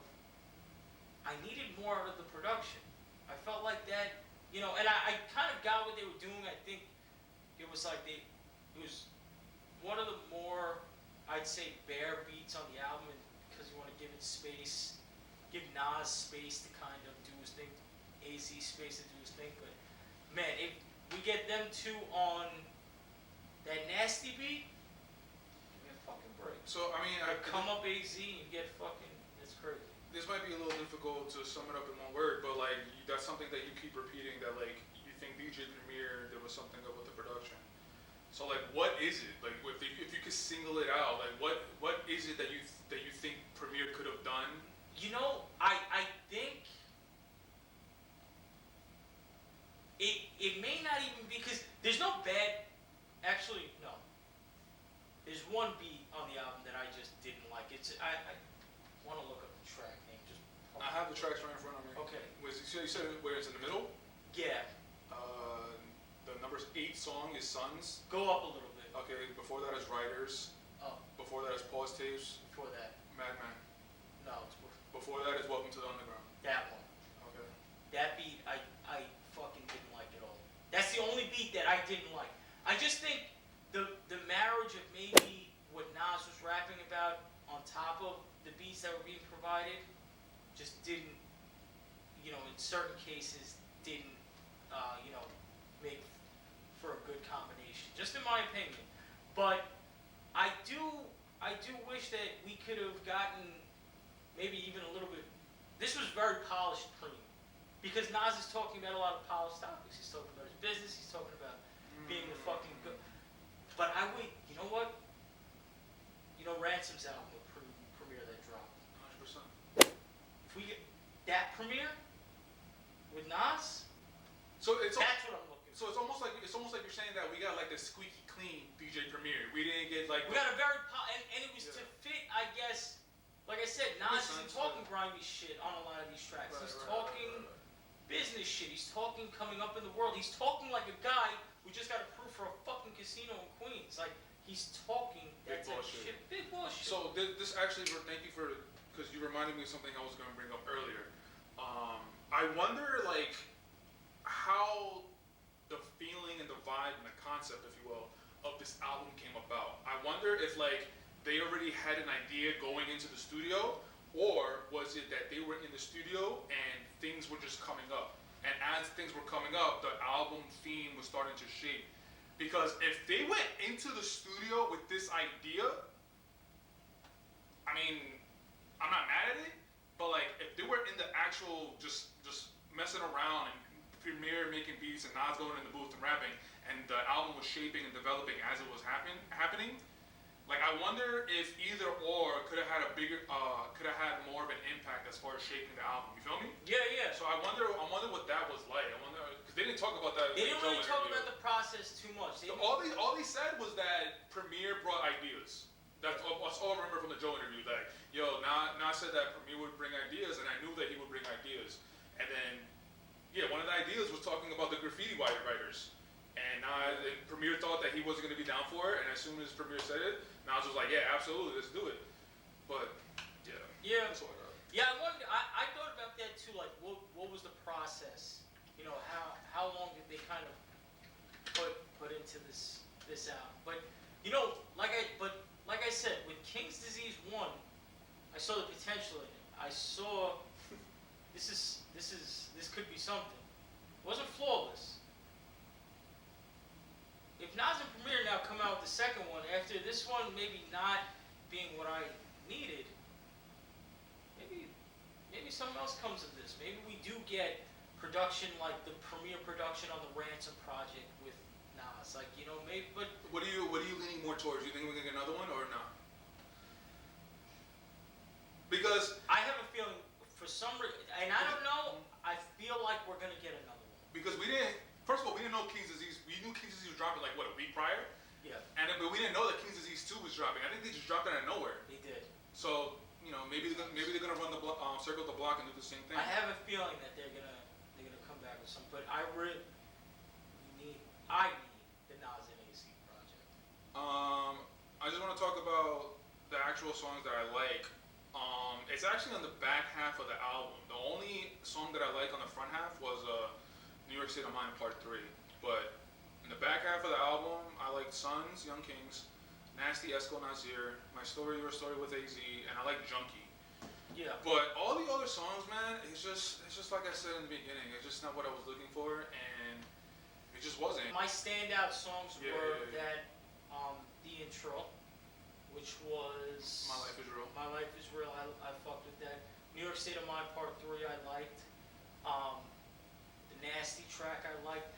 I needed more out of the production. I felt like that, and I kind of got what they were doing. I think it was like it was one of the more, I'd say, bare beats on the album, because you want to give it space, give Nas space to kind of do his thing, AZ space to do his thing. But man, if we get them two on that nasty beat, give me a fucking break. So I mean, I come up AZ and get fucking, it's crazy. This might be a little difficult to sum it up in one word, but like that's something that you keep repeating, that like you think DJ Premier, there was something up with the production. So like, what is it? Like, if you could single it out, like what is it that you think Premier could have done? I think it may not even be, because there's no bad. Actually, no. There's one beat on the album that I just didn't like. I want to look up the track name. I have the tracks right in front of me. Okay. You said where it's in the middle? Yeah. The number 8 song is Sons. Go up a little bit. Okay, before that is Riders. Oh. Before that is Pause Tapes. Before that. Madman. No, it's before that is Welcome to the Underground. That one. Okay. That beat I fucking didn't like at all. That's the only beat that I didn't like. I just think the marriage of maybe what Nas was rapping about on top of the beats that were being provided just didn't, in certain cases didn't, make just in my opinion. But I do wish that we could have gotten maybe even a little bit. This was very polished premium, because Nas is talking about a lot of polished topics. He's talking about his business. He's talking about being the fucking good. But I wait. You know what? You know, Ransom's album, the premiere that dropped. 100%. If we get that premiere with Nas, So it's that's what I'm looking for. so it's almost like you're saying that we got like the squeaky clean DJ premiere. We didn't get like We got a very and it was to fit, I guess. Like I said, Nas isn't talking grimy shit on a lot of these tracks. He's talking business shit. He's talking coming up in the world. He's talking like a guy who just got approved for a fucking casino in Queens. Like, he's talking that type of shit. Big bullshit. So this actually, thank you for, because you reminded me of something I was going to bring up earlier. I wonder like how the feeling and the vibe and the concept, if you will, of this album came about. I wonder if like they already had an idea going into the studio, or was it that they were in the studio and things were just coming up? And as things were coming up, the album theme was starting to shape. Because if they went into the studio with this idea, I mean, I'm not mad at it, but like if they were in the actual just messing around and Premier making beats and Nas going in the booth and rapping, and the album was shaping and developing as it was happening, like I wonder if either or could have had more of an impact as far as shaping the album. You feel me? Yeah. So I wonder what that was like. I wonder, because they didn't talk about that. They didn't really talk about the process too much. All they said was that Premier brought ideas. That's all I remember from the Joe interview. Like, yo, Nas said that Premier would bring ideas, and I knew that he would bring ideas. And then, yeah, one of the ideas was talking about the graffiti writers. And Premier thought that he wasn't going to be down for it, and as soon as Premier said it, Nas was like, yeah, absolutely, let's do it. But, yeah. That's all I got. Yeah, I thought about that too, like, what was the process? You know, how long did they kind of put into this album? But, you know, like I said, with King's Disease 1, I saw the potential in it. I saw, this could be something. It wasn't flawless. If Nas and Premier now come out with the second one, after this one maybe not being what I needed, maybe something else comes of this. Maybe we do get production like the Premier production on the Ransom project with Nas. Like, you know, maybe, but... What are you leaning more towards? You think we're going to get another one or not? Because... I have a feeling, for some reason, and I don't know, I feel like we're going to get another one. Because we didn't... First of all, we didn't know King's Disease. We knew King's Disease was dropping like, what, a week prior? Yeah. But we didn't know that King's Disease 2 was dropping. I think they just dropped it out of nowhere. They did. So, you know, maybe they're gonna run the circle the block and do the same thing. I have a feeling that they're gonna come back with some, but I need the Nas and AC project. I just want to talk about the actual songs that I like. It's actually on the back half of the album. The only song that I like on the front half was New York State of Mind Part 3. But in the back half of the album, I like Sons, Young Kings, Nasty, Esco, Nazir, My Story, Your Story with AZ, and I like Junkie. Yeah. But all the other songs, man, it's just like I said in the beginning. It's just not what I was looking for, and it just wasn't. My standout songs were that the intro, which was My Life Is Real. My Life Is Real. I fucked with that. New York State of Mind Part 3 I liked. The Nasty track I liked.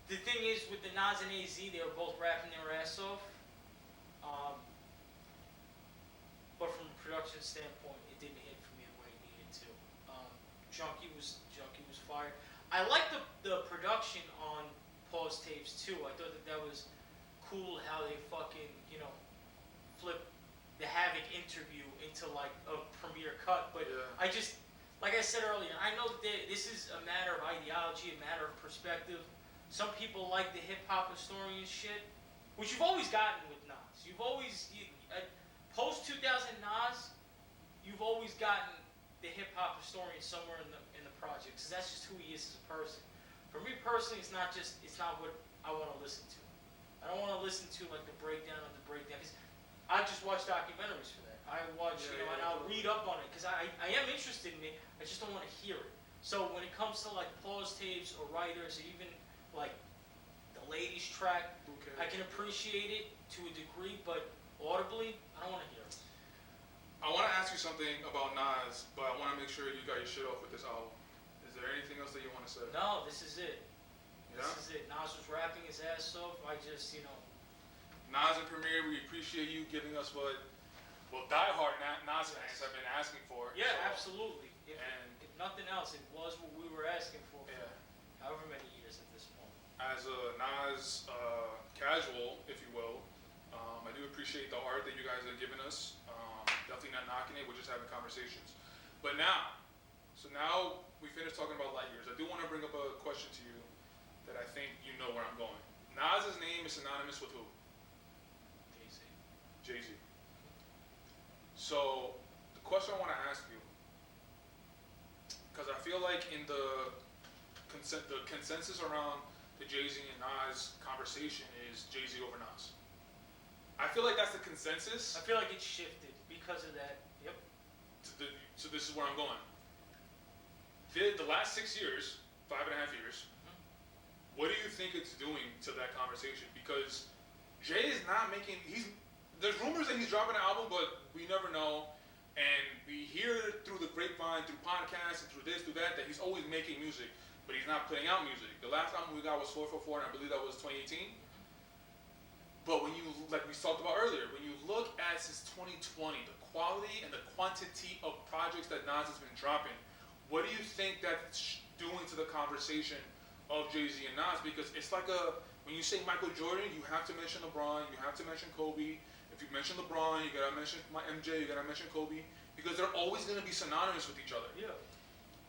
The thing is, with the Nas and AZ, they were both rapping their ass off. But from a production standpoint, it didn't hit for me the way it needed to. Junkie was fire. I liked the production on Pause Tapes too. I thought that was cool how they fucking, you know, flipped the Havoc interview into like a premiere cut. But I just, like I said earlier, I know that this is a matter of ideology, a matter of perspective. Some people like the hip-hop historian shit, which you've always gotten with Nas. You've always, post-2000 Nas, you've always gotten the hip-hop historian somewhere in the project, because that's just who he is as a person. For me personally, it's not what I want to listen to. I don't want to listen to like the breakdown of the breakdown, because I just watch documentaries for that. I watch, and I'll read up on it, because I am interested in it, I just don't want to hear it. So when it comes to like Pause Tapes or writers, or even like the a ladies track. Okay. I can appreciate it to a degree, but audibly, I don't want to hear it. I want to ask you something about Nas, but I want to make sure you got your shit off with this album. Is there anything else that you want to say? No, this is it. Yeah? This is it. Nas was rapping his ass off. I just, Nas and Premier, we appreciate you giving us what diehard Nas fans have been asking for. Yeah, so, absolutely. If nothing else, it was what we were asking for however many years at this point. As a Nas casual, if you will, I do appreciate the art that you guys are giving us. Definitely not knocking it. We're just having conversations. But now we finished talking about Lightyears. I do want to bring up a question to you that I think you know where I'm going. Nas's name is synonymous with who? Jay-Z. Jay-Z. So the question I want to ask you, because I feel like in the consensus around the Jay-Z and Nas conversation is Jay-Z over Nas. I feel like that's the consensus. I feel like it shifted because of that. Yep. So this is where I'm going. The last 6 years, 5.5 years, what do you think it's doing to that conversation? Because Jay is not making. There's rumors that he's dropping an album, but we never know. And we hear through the grapevine, through podcasts, and through this, through that he's always making music, but he's not putting out music. The last album we got was 444, and I believe that was 2018. But when you, like we talked about earlier, when you look at since 2020, the quality and the quantity of projects that Nas has been dropping, what do you think that's doing to the conversation of Jay-Z and Nas? Because it's like when you say Michael Jordan, you have to mention LeBron, you have to mention Kobe. If you mention LeBron, you gotta mention my MJ, you gotta mention Kobe, because they're always gonna be synonymous with each other. Yeah.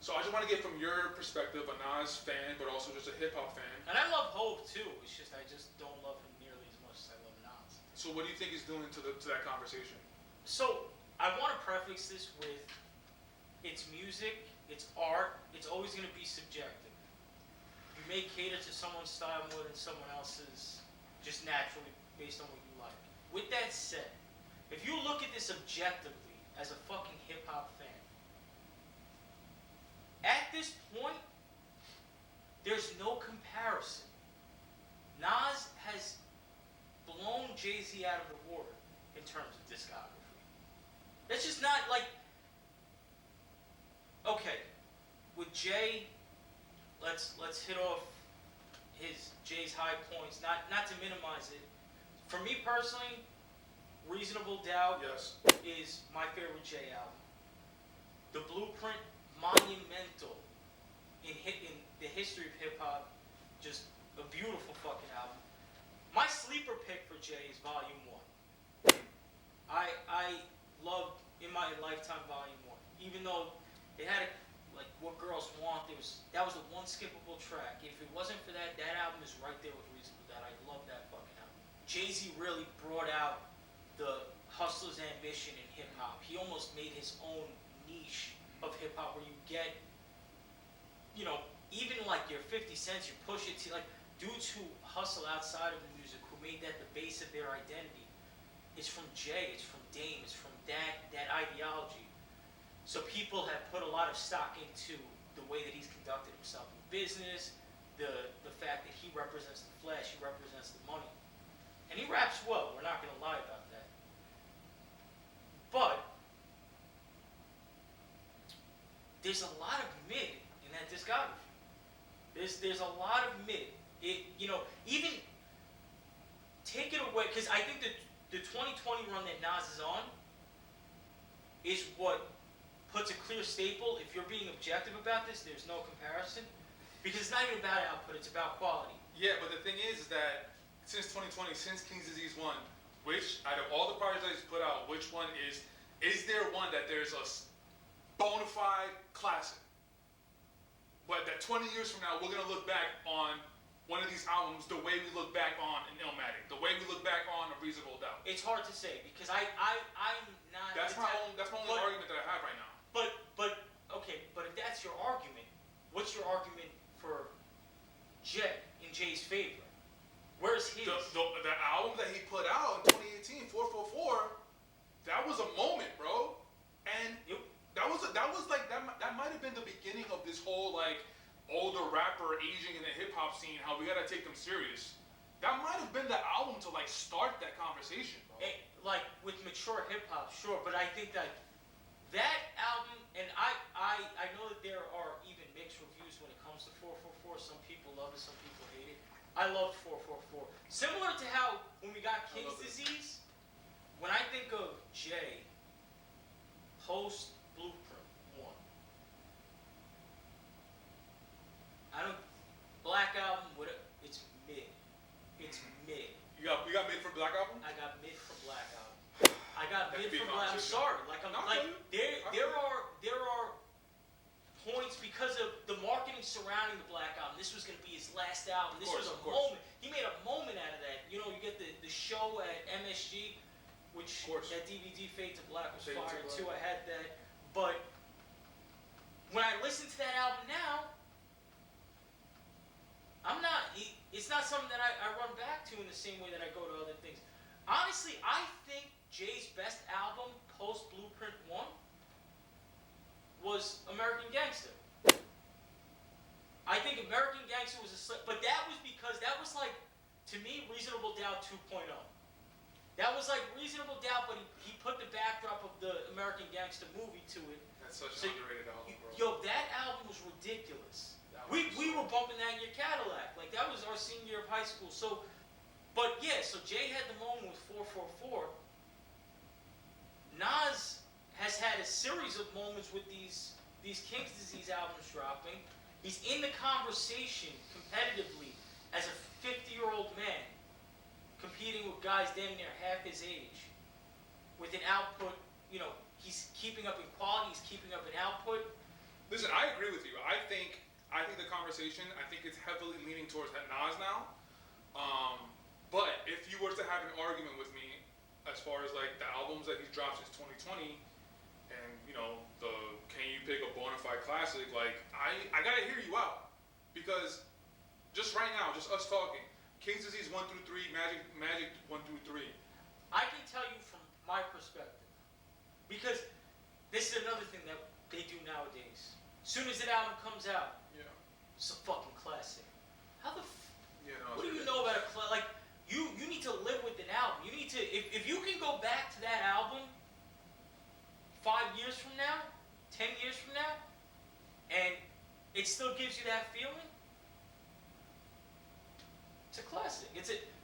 So I just want to get from your perspective, a Nas fan, but also just a hip hop fan. And I love Hope too. It's just I just don't love him nearly as much as I love Nas. So what do you think he's doing to that conversation? So I want to preface this with it's music, it's art, it's always going to be subjective. You may cater to someone's style more than someone else's, just naturally based on what you like. With that said, if you look at this objectively as a fucking hip hop fan, at this point, there's no comparison. Nas has blown Jay-Z out of the water in terms of discography. That's just not like, okay, with Jay, let's hit off Jay's high points, not to minimize it. For me personally, Reasonable Doubt is my favorite Jay album. The Blueprint, monumental in the history of hip hop, just a beautiful fucking album. My sleeper pick for Jay is Volume 1. I loved In My Lifetime Volume 1, even though it had like What Girls Want. That was the one skippable track. If it wasn't for that album is right there with Reasonable Doubt. I love that fucking album. Jay-Z really brought out the hustler's ambition in hip hop. He almost made his own niche of hip hop where you get, even like your 50 Cents, your Pusha T, like dudes who hustle outside of the music, who made that the base of their identity. It's from Jay, it's from Dame, it's from that ideology. So people have put a lot of stock into the way that he's conducted himself in business, the fact that he represents the flesh, he represents the money. And he raps well, we're not gonna lie about that. But there's a lot of mid in that discography. There's a lot of mid. Even take it away, because I think that the 2020 run that Nas is on is what puts a clear staple. If you're being objective about this, there's no comparison. Because it's not even about output, it's about quality. Yeah, but the thing is that since 2020, since King's Disease 1, which, out of all the projects that he's put out, which one is there one that there's a bona fide classic? But that 20 years from now, we're going to look back on one of these albums the way we look back on an Illmatic, the way we look back on A Reasonable Doubt. It's hard to say, because I'm not... That's my only argument that I have right now. But if that's your argument, what's your argument for Jay in Jay's favor? Where's his? The album that he put out in 2018, 444, that was a moment, bro. And that might have been the beginning of this whole like older rapper aging in the hip hop hop scene, how we gotta take them serious. That might have been the album to like start that conversation, bro. Like with mature hip hop, sure, but I think that album, and I know that there are even mixed reviews when it comes to 444. Some people love it, some people hate it. I love 444. Similar to how when we got King's Disease, when I think of Jay, post Blueprint 1, Black Album, it's mid. It's mid. You got mid for Black Album? I got mid for Black Album. I got mid for Black. I'm sorry. There are points because of the marketing surrounding the Black Album. This was going to be his last album. This was a moment. He made a moment out of that. You know, you get the show at MSG, which that DVD Fade to Black was fire too. I had that. But when I listen to that album now, it's not something that I run back to in the same way that I go to other things. Honestly, I think Jay's best album post Blueprint 1 was American Gangster. I think American Gangster was but that was because that was like, to me, Reasonable Doubt 2.0. That was like Reasonable Doubt, but he put the backdrop of the American Gangster movie to it. That's such an underrated album, bro. Yo, that album was ridiculous. We were bumping that in your Cadillac. Like, that was our senior year of high school. So, but yeah, so Jay had the moment with 444. Nas has had a series of moments with these King's Disease albums dropping. He's in the conversation competitively as a 50-year-old man competing with guys damn near half his age with an output, you know, he's keeping up in quality, he's keeping up in output. Listen, I agree with you. I think the conversation, I think it's heavily leaning towards that Nas now. But if you were to have an argument with me as far as like the albums that he's dropped since 2020, and you know, can you pick a bona fide classic, like I gotta hear you out. Because just right now, just us talking, King's Disease 1 through 3, Magic 1 through 3. I can tell you from my perspective, because this is another thing that they do nowadays. As soon as that album comes out, it's a fucking classic. How the what do you know about a classic? Like, you need to live with an album. You need to, if you can go back to that album 5 years from now, 10 years from now, and it still gives you that feeling, it's a classic.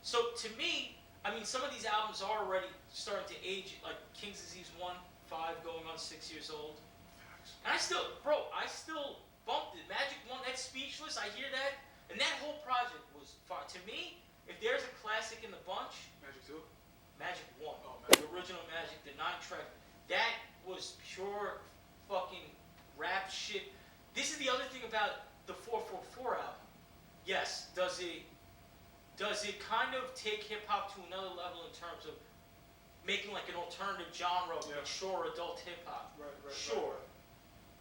So to me, I mean, some of these albums are already starting to age, like King's Disease 1, 5, going on 6 years old. And I still bumped it. Magic 1, that's Speechless, I hear that. And that whole project was fun. To me, if there's a classic in the bunch, Magic 2? Magic 1. Oh, The original Magic, the 9-track. That was pure fucking rap shit. This is the other thing about the 444 album. Yes, does it kind of take hip-hop to another level in terms of making like an alternative genre of mature adult hip-hop? Right. Sure.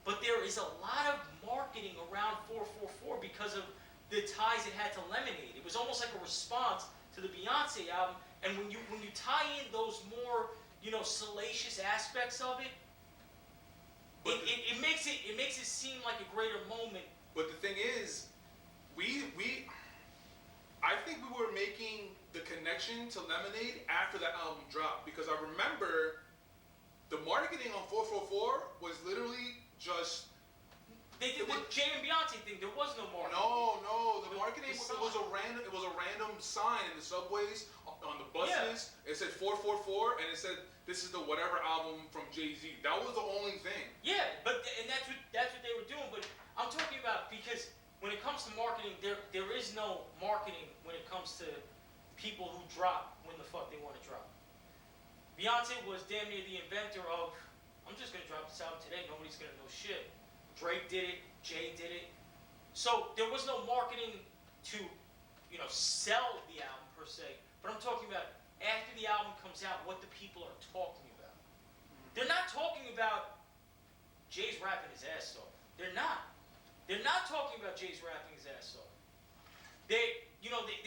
But there is a lot of marketing around 444 because of the ties it had to Lemonade. It was almost like a response to the Beyonce album. And when you tie in those more, you know, salacious aspects of it, it makes it seem like a greater moment. But the thing is, I think we were making the connection to Lemonade after that album dropped, because I remember the marketing on 444 was literally just. They did the Jay and Beyonce thing. There was no marketing. No. The marketing it was a random sign in the subways, on the buses. Yeah. It said 444, and it said this is the whatever album from Jay-Z. That was the only thing. Yeah, and that's what they were doing. But I'm talking about, because when it comes to marketing, there is no marketing when it comes to people who drop when the fuck they want to drop. Beyonce was damn near the inventor of, I'm just gonna drop this album today. Nobody's gonna know shit. Drake did it, Jay did it. So there was no marketing to, you know, sell the album per se. But I'm talking about after the album comes out, what the people are talking about. They're not talking about Jay's rapping his ass off. They're not. They're not talking about Jay's rapping his ass off. They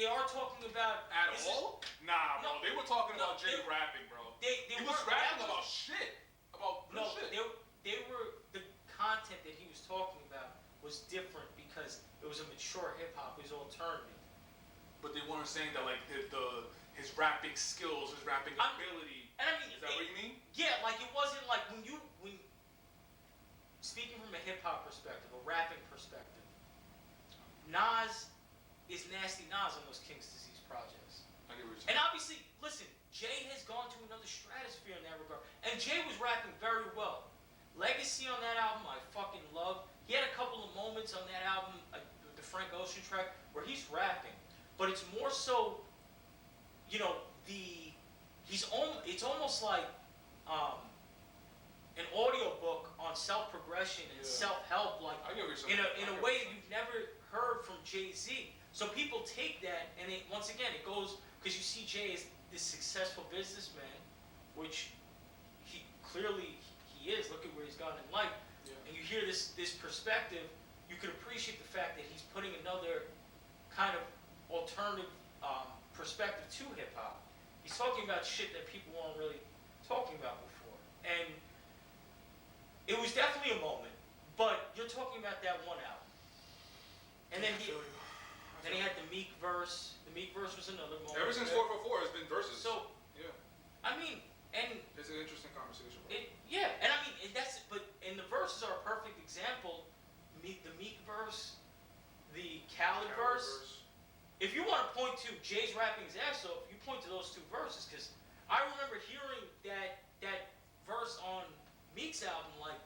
are talking about at all? Nah, bro. No, they were talking about Jay rapping, bro. He was rapping about shit. About shit. They were the content that he was talking about was different because it was a mature hip hop, it was alternative. But they weren't saying that like his rapping skills, his rapping ability. And I mean, is that what you mean? Yeah, like it wasn't like when speaking from a hip hop perspective, a rapping perspective, Nas is Nasty Nas on those King's Disease projects. I get what you're saying. And obviously, listen, Jay has gone to another stratosphere in that regard. And Jay was rapping very well. Legacy on that album, I fucking love. He had a couple of moments on that album, with the Frank Ocean track, where he's rapping. But it's more so, you know, it's almost like an audio book on self-progression and self-help, like in a way that you've never heard from Jay-Z. So people take that, and once again, it goes, because you see Jay as this successful businessman, which he clearly he is. Look at where he's gone in life. Yeah. And you hear this perspective, you could appreciate the fact that he's putting another kind of alternative perspective to hip-hop. He's talking about shit that people weren't really talking about before. And it was definitely a moment, but you're talking about that one album. And then he had the Meek verse. The Meek verse was another moment. Ever since 444 has been verses. So, yeah. I mean, and it's an interesting conversation. And I mean, and the verses are a perfect example. The Meek verse, the Khaled verse. If you want to point to Jay's rapping his ass off, you point to those two verses, because I remember hearing that verse on Meek's album, like,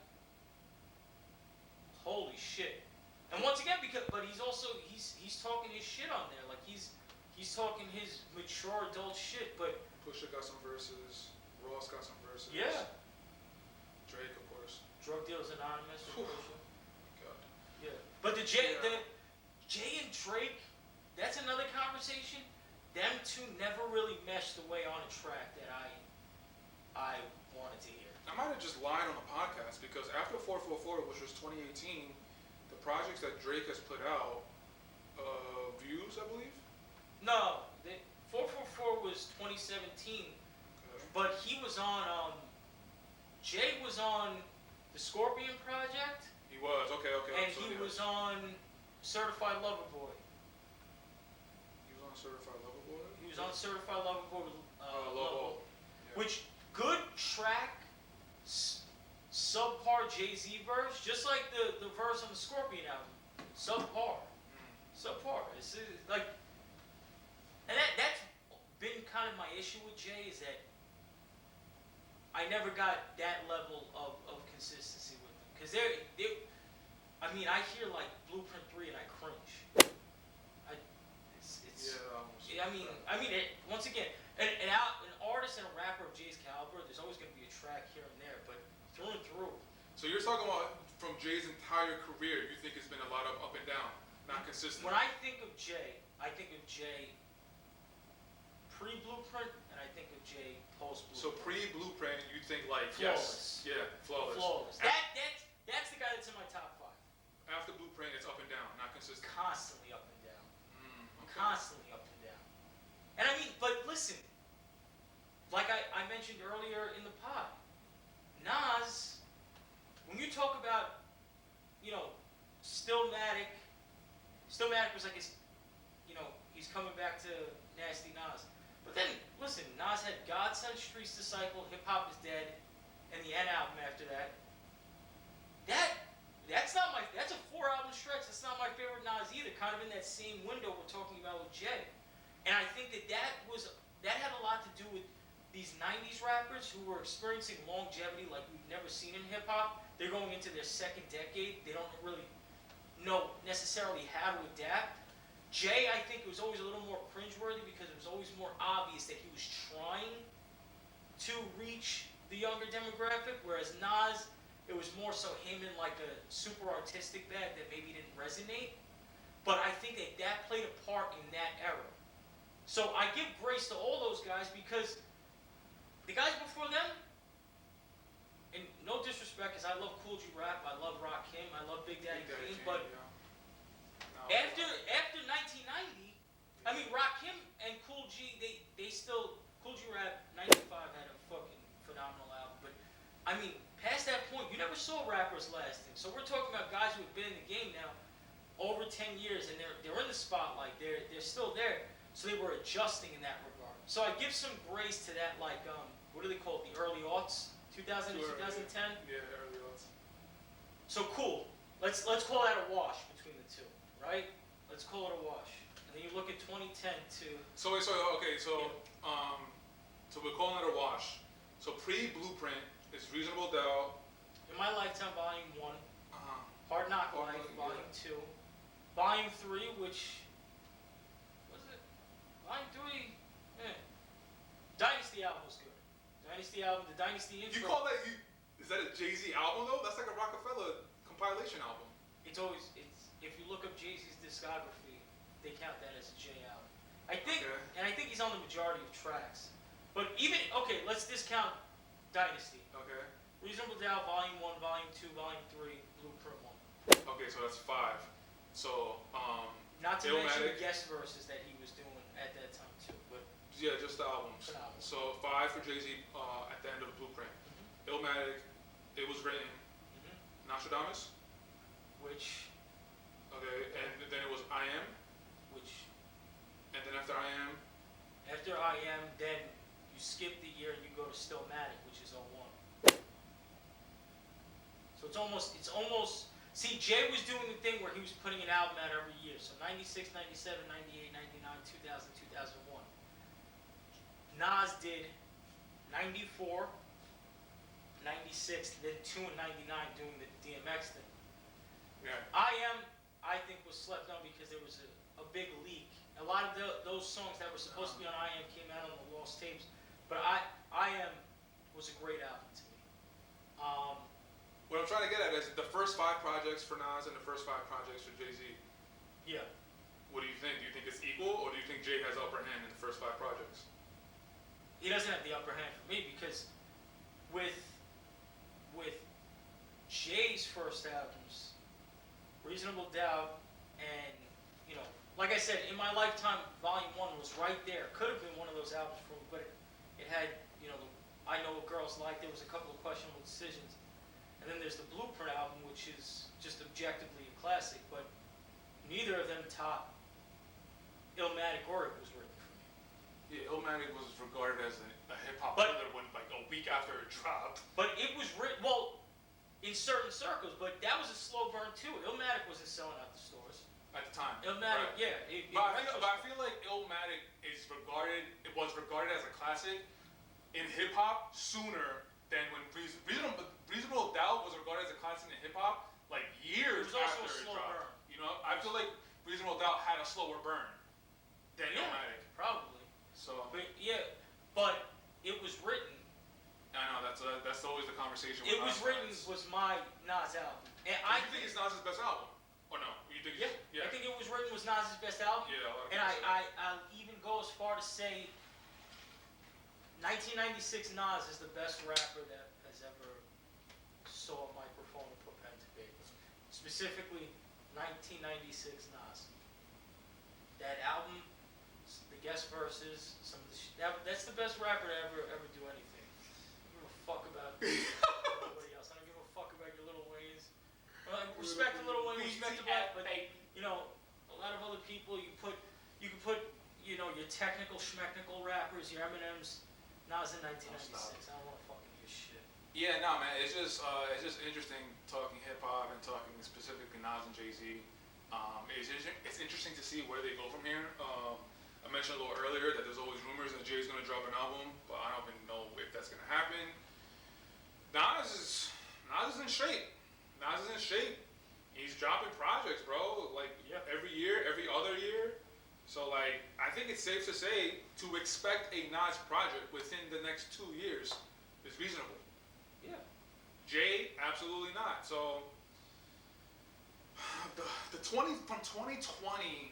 holy shit. And once again, but he's also he's talking his shit on there, like he's talking his mature adult shit. But Pusha got some verses, Ross got some verses. Yeah. Drake, of course. Drug Dealers Anonymous. God. Yeah. But Jay and Drake, that's another conversation. Them two never really meshed the way on a track that I wanted to hear. I might have just lied on the podcast, because after 444, which was 2018, the projects that Drake has put out, Views, I believe? No, 444 was 2017, okay. But he was on, Jay was on the Scorpion Project. He was, okay. And he was on Certified Lover Boy. He was on Certified Lover Boy? He was on Certified Lover Boy, Lovo. Yeah. Which, good track, subpar Jay-Z verse, just like the verse on the Scorpion album. Subpar. Subpar. It's like, and that's been kind of my issue with Jay, is that I never got that level of consistency with them. Because I mean, I hear like Blueprint 3 and I cringe. Once again, an artist and a rapper of Jay's caliber, there's always going to be a track here and there, but through and through. So you're talking about from Jay's entire career, you think it's been a lot of up and down, not consistent? When I think of Jay, I think of Jay pre-Blueprint, and I think of Jay post-Blueprint. So pre-Blueprint, you think like, flawless. Yes, yeah, flawless. Flawless. That's the guy that's in my top 5. After Blueprint, it's up and down, not consistent. Constantly up and down. Okay. Constantly up and down. And I mean, but listen, like I mentioned earlier in the pod, Nas, when you talk about, you know, Stillmatic was like he's coming back to Nasty Nas. But then, listen, Nas had Godson, Street's Disciple, Hip Hop Is Dead, and the N album after that. That's a 4-album stretch. That's not my favorite Nas either. Kind of in that same window we're talking about with Jay. And I think that had a lot to do with these 90s rappers who were experiencing longevity like we've never seen in hip hop. They're going into their second decade. They don't really know necessarily how to adapt. Jay, I think, was always a little more cringeworthy because it was always more obvious that he was trying to reach the younger demographic, whereas Nas, it was more so him in like a super artistic bag that maybe didn't resonate. But I think that played a part in that era. So I give grace to all those guys, because the guys before them, and no disrespect, because I love Cool G Rap, I love Rakim, I love Big Daddy Kane, but after 1990, I mean, Rakim and Cool G, they still, Cool G Rap 95 had a fucking phenomenal album, but I mean, past that point, you you never saw rappers lasting. So we're talking about guys who have been in the game now over 10 years, and they're in the spotlight. They're still there. So they were adjusting in that regard. So I give some grace to that, like what do they call it? The early aughts, 2000 to 2010. Yeah, early aughts. So cool. Let's call that a wash between the two, right? Let's call it a wash. And then you look at 2010 to. So we're calling it a wash. So pre-Blueprint is Reasonable Doubt. In My Lifetime, Volume 1. Hard Knock Life, Volume 2. Volume 3, which was it? Volume 3. Dynasty album was good. Dynasty album, the Dynasty intro. You call that? Is that a Jay-Z album though? That's like a Rockefeller compilation album. It's if you look up Jay-Z's discography, they count that as a J album. I think, and I think he's on the majority of tracks. But even let's discount Dynasty. Okay. Reasonable Doubt, Volume 1, Volume 2, Volume 3, Blueprint 1. Okay, so that's 5. So not to mention the Illmatic. guest verses that he was doing at that time too. But Yeah, just the albums. phenomenal. So 5 for Jay-Z at the end of Blueprint. Illmatic, It Was Written. Nostradamus. Which, Okay, and then it was I Am. And then after I Am. after I Am, then you skip the year and you go to Stillmatic, which is 01. So it's almost, see, Jay was doing the thing where he was putting an album out every year. So 96, 97, 98, 99, 2000, 2001. Nas did 94, 96, then 2 and 99 doing the DMX thing. Yeah. I think, was slept on because there was a big leak. A lot of those songs that were supposed to be on I Am came out on the lost tapes. But I Am was a great album to me. What I'm trying to get at is the first 5 projects for Nas and the first 5 projects for Jay-Z. Yeah. What do you think? Do you think it's equal, or do you think Jay has upper hand in the first 5 projects? He doesn't have the upper hand for me because with Jay's first albums, Reasonable Doubt, and like I said, In My Lifetime, Volume 1 was right there. Could have been one of those albums for me, but it had, I Know What Girls Like. There was a couple of questionable decisions. And then there's the Blueprint album, which is just objectively a classic, but neither of them top Illmatic or It Was Written for me. Yeah, Illmatic was regarded as a hip-hop But- thriller when, like, a week after it dropped. But it was written, in certain circles, but that was a slow burn too. Illmatic wasn't selling out the stores. At the time. Illmatic, Right. yeah. But I feel like Illmatic was regarded as a classic in hip hop sooner than when Reasonable Doubt was regarded as a classic in hip hop like years It was also after a slow it dropped. burn. I feel like Reasonable Doubt had a slower burn than Illmatic. Probably. So But it was written. I know that's always the conversation. It with was Nas written fans. was my Nas album, and I think it's Nas's best album, or no? You think? I think It Was Written was Nas's best album. Yeah. And I'll even go as far to say 1996 Nas is the best rapper that has ever saw a microphone and put pen to paper. Specifically, 1996 Nas. That album, the guest verses, some of the that's the best rapper to ever do anything. I don't give a fuck about everybody else. I don't give a fuck about your Lil Waynes. Respect to Lil Wayne, respect to Black, but a lot of other people you can put your technical schmechnical rappers, your Eminems. Nas in 1996. I don't want to fucking hear shit. Yeah, no, man. It's just interesting talking hip hop and talking specifically Nas and Jay-Z. It's interesting to see where they go from here. I mentioned a little earlier that there's always rumors that Jay's gonna drop an album, but I don't even know if that's gonna happen. Nas is in shape. Nas is in shape. He's dropping projects, bro. Like every year, every other year. So like, I think it's safe to say to expect a Nas project within the next 2 years is reasonable. Yeah. Jay, absolutely not. So the 20 from 2020,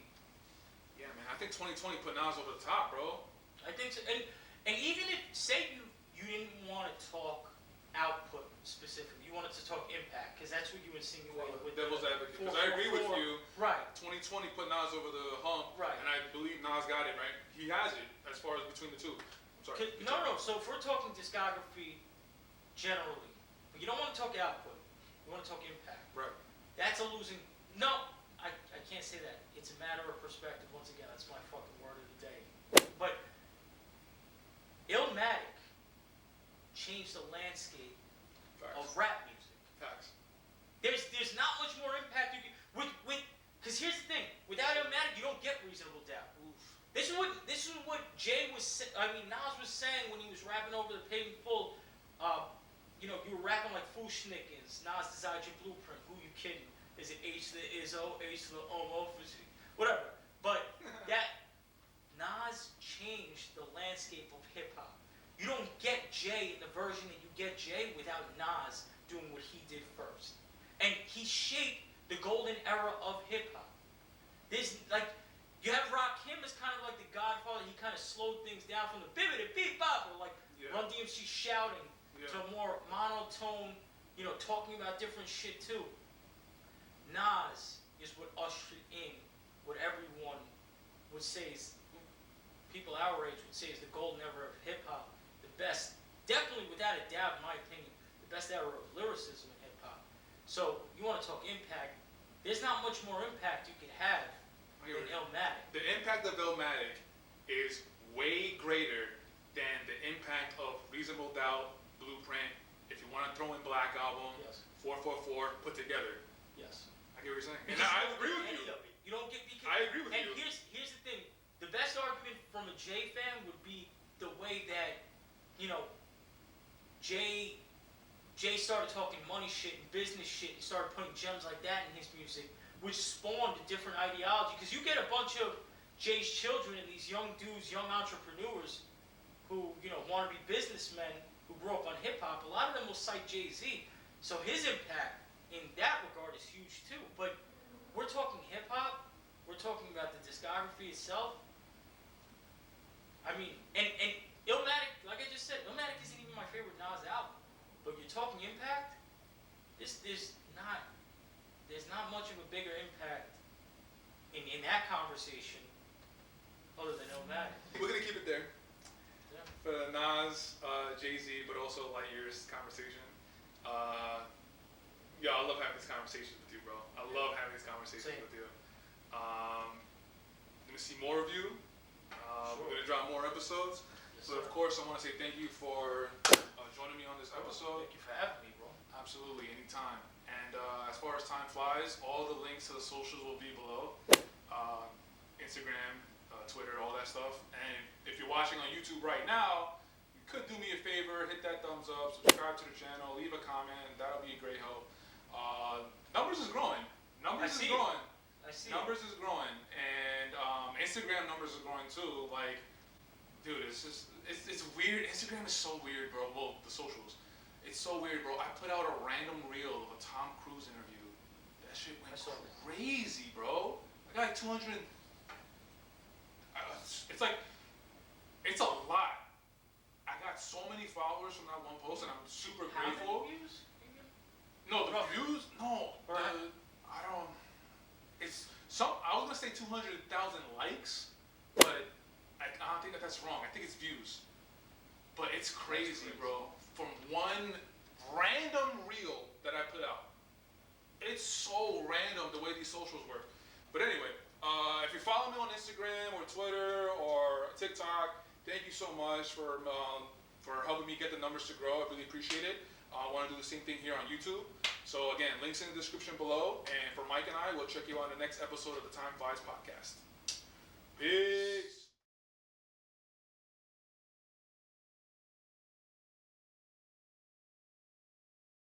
yeah, man. I think 2020 put Nas over the top, bro. I think so. And even if say you didn't want to talk output specifically, you wanted to talk impact because that's what you insinuated with Devil's advocate. Because I agree with you. Right. 2020 put Nas over the hump. Right. And I believe Nas got it, right? He has it as far as between the two. I'm sorry. No. So if we're talking discography generally, You don't want to talk output. You want to talk impact. Right. That's a losing. No, I can't say that. It's a matter of perspective. Once again, that's my fucking word of the day. But Illmatic changed the landscape Facts. of rap music. Facts. There's not much more impact you can with because here's the thing. Without Illmatic, you don't get Reasonable Doubt. Oof. This is what Jay was. Nas was saying when he was rapping over the Paving Full. You were rapping like Fushnickens, Nas designed your blueprint. Who you kidding? Is it H to the Izzo, H to the Omo, whatever? But that Nas changed the landscape of hip hop. You don't get Jay in the version that you get Jay without Nas doing what he did first, and he shaped the golden era of hip hop. There's like. You have Rakim as kind of like the godfather. He kind of slowed things down from the bibbidi beep bop, or like Run DMC shouting to a more monotone, talking about different shit too. Nas is what ushered in what everyone would say is, people our age would say is the golden era of hip hop. The best, definitely without a doubt, in my opinion, the best era of lyricism in hip hop. So you want to talk impact? There's not much more impact you could have than Illmatic. The impact of Illmatic is way greater than the impact of Reasonable Doubt, Blueprint, if you want to throw in Black Album, Yes. 444 put together. Yes. I get what you're saying. Because And I you don't agree get with any you. of it. You don't get because, I agree with and you. here's the thing. The best argument from a Jay fan would be the way that, Jay started talking money shit and business shit and started putting gems like that in his music, which spawned a different ideology. Because you get a bunch of Jay's children and these young dudes, young entrepreneurs who, want to be businessmen who grew up on hip hop. A lot of them will cite Jay-Z. So his impact in that regard is huge too. But we're talking hip hop, we're talking about the discography itself. I mean, and Illmatic, like I just said, Illmatic isn't even my favorite Nas album. But you're talking impact, there's not much of a bigger impact in that conversation other than Illmatic. We're going to keep it there. Yeah. For the Nas, Jay-Z, but also Lightyears conversation. I love having these conversations with you, bro. I love having these conversations Same. with you. Let me see more of you. Sure. We're going to drop more episodes. Yes, But of sir. course, I want to say thank you for joining me on this episode. Thank you for having me, bro. Absolutely, anytime. And as far as time flies, all the links to the socials will be below. Instagram, Twitter, all that stuff. And if you're watching on YouTube right now, you could do me a favor, hit that thumbs up, subscribe to the channel, leave a comment. That'll be a great help. Numbers is growing. I see it. Numbers is growing. And Instagram numbers is growing too. Like, dude, it's weird. Instagram is so weird, bro. Well, the socials. It's so weird, bro. I put out a random reel of a Tom Cruise interview. That shit went crazy, bro. I got like 200. It's a lot. I got so many followers from that one post, and I'm super grateful. How many views? No, the views. No, I don't. It's some. I was gonna say 200,000 likes, but I don't think that's wrong. I think it's views. But it's crazy, bro. From one random reel that I put out. It's so random the way these socials work. But anyway, if you follow me on Instagram or Twitter or TikTok, thank you so much for helping me get the numbers to grow. I really appreciate it. I want to do the same thing here on YouTube. So again, links in the description below. And for Mike and I, we'll check you on the next episode of the Time Flies podcast. Peace.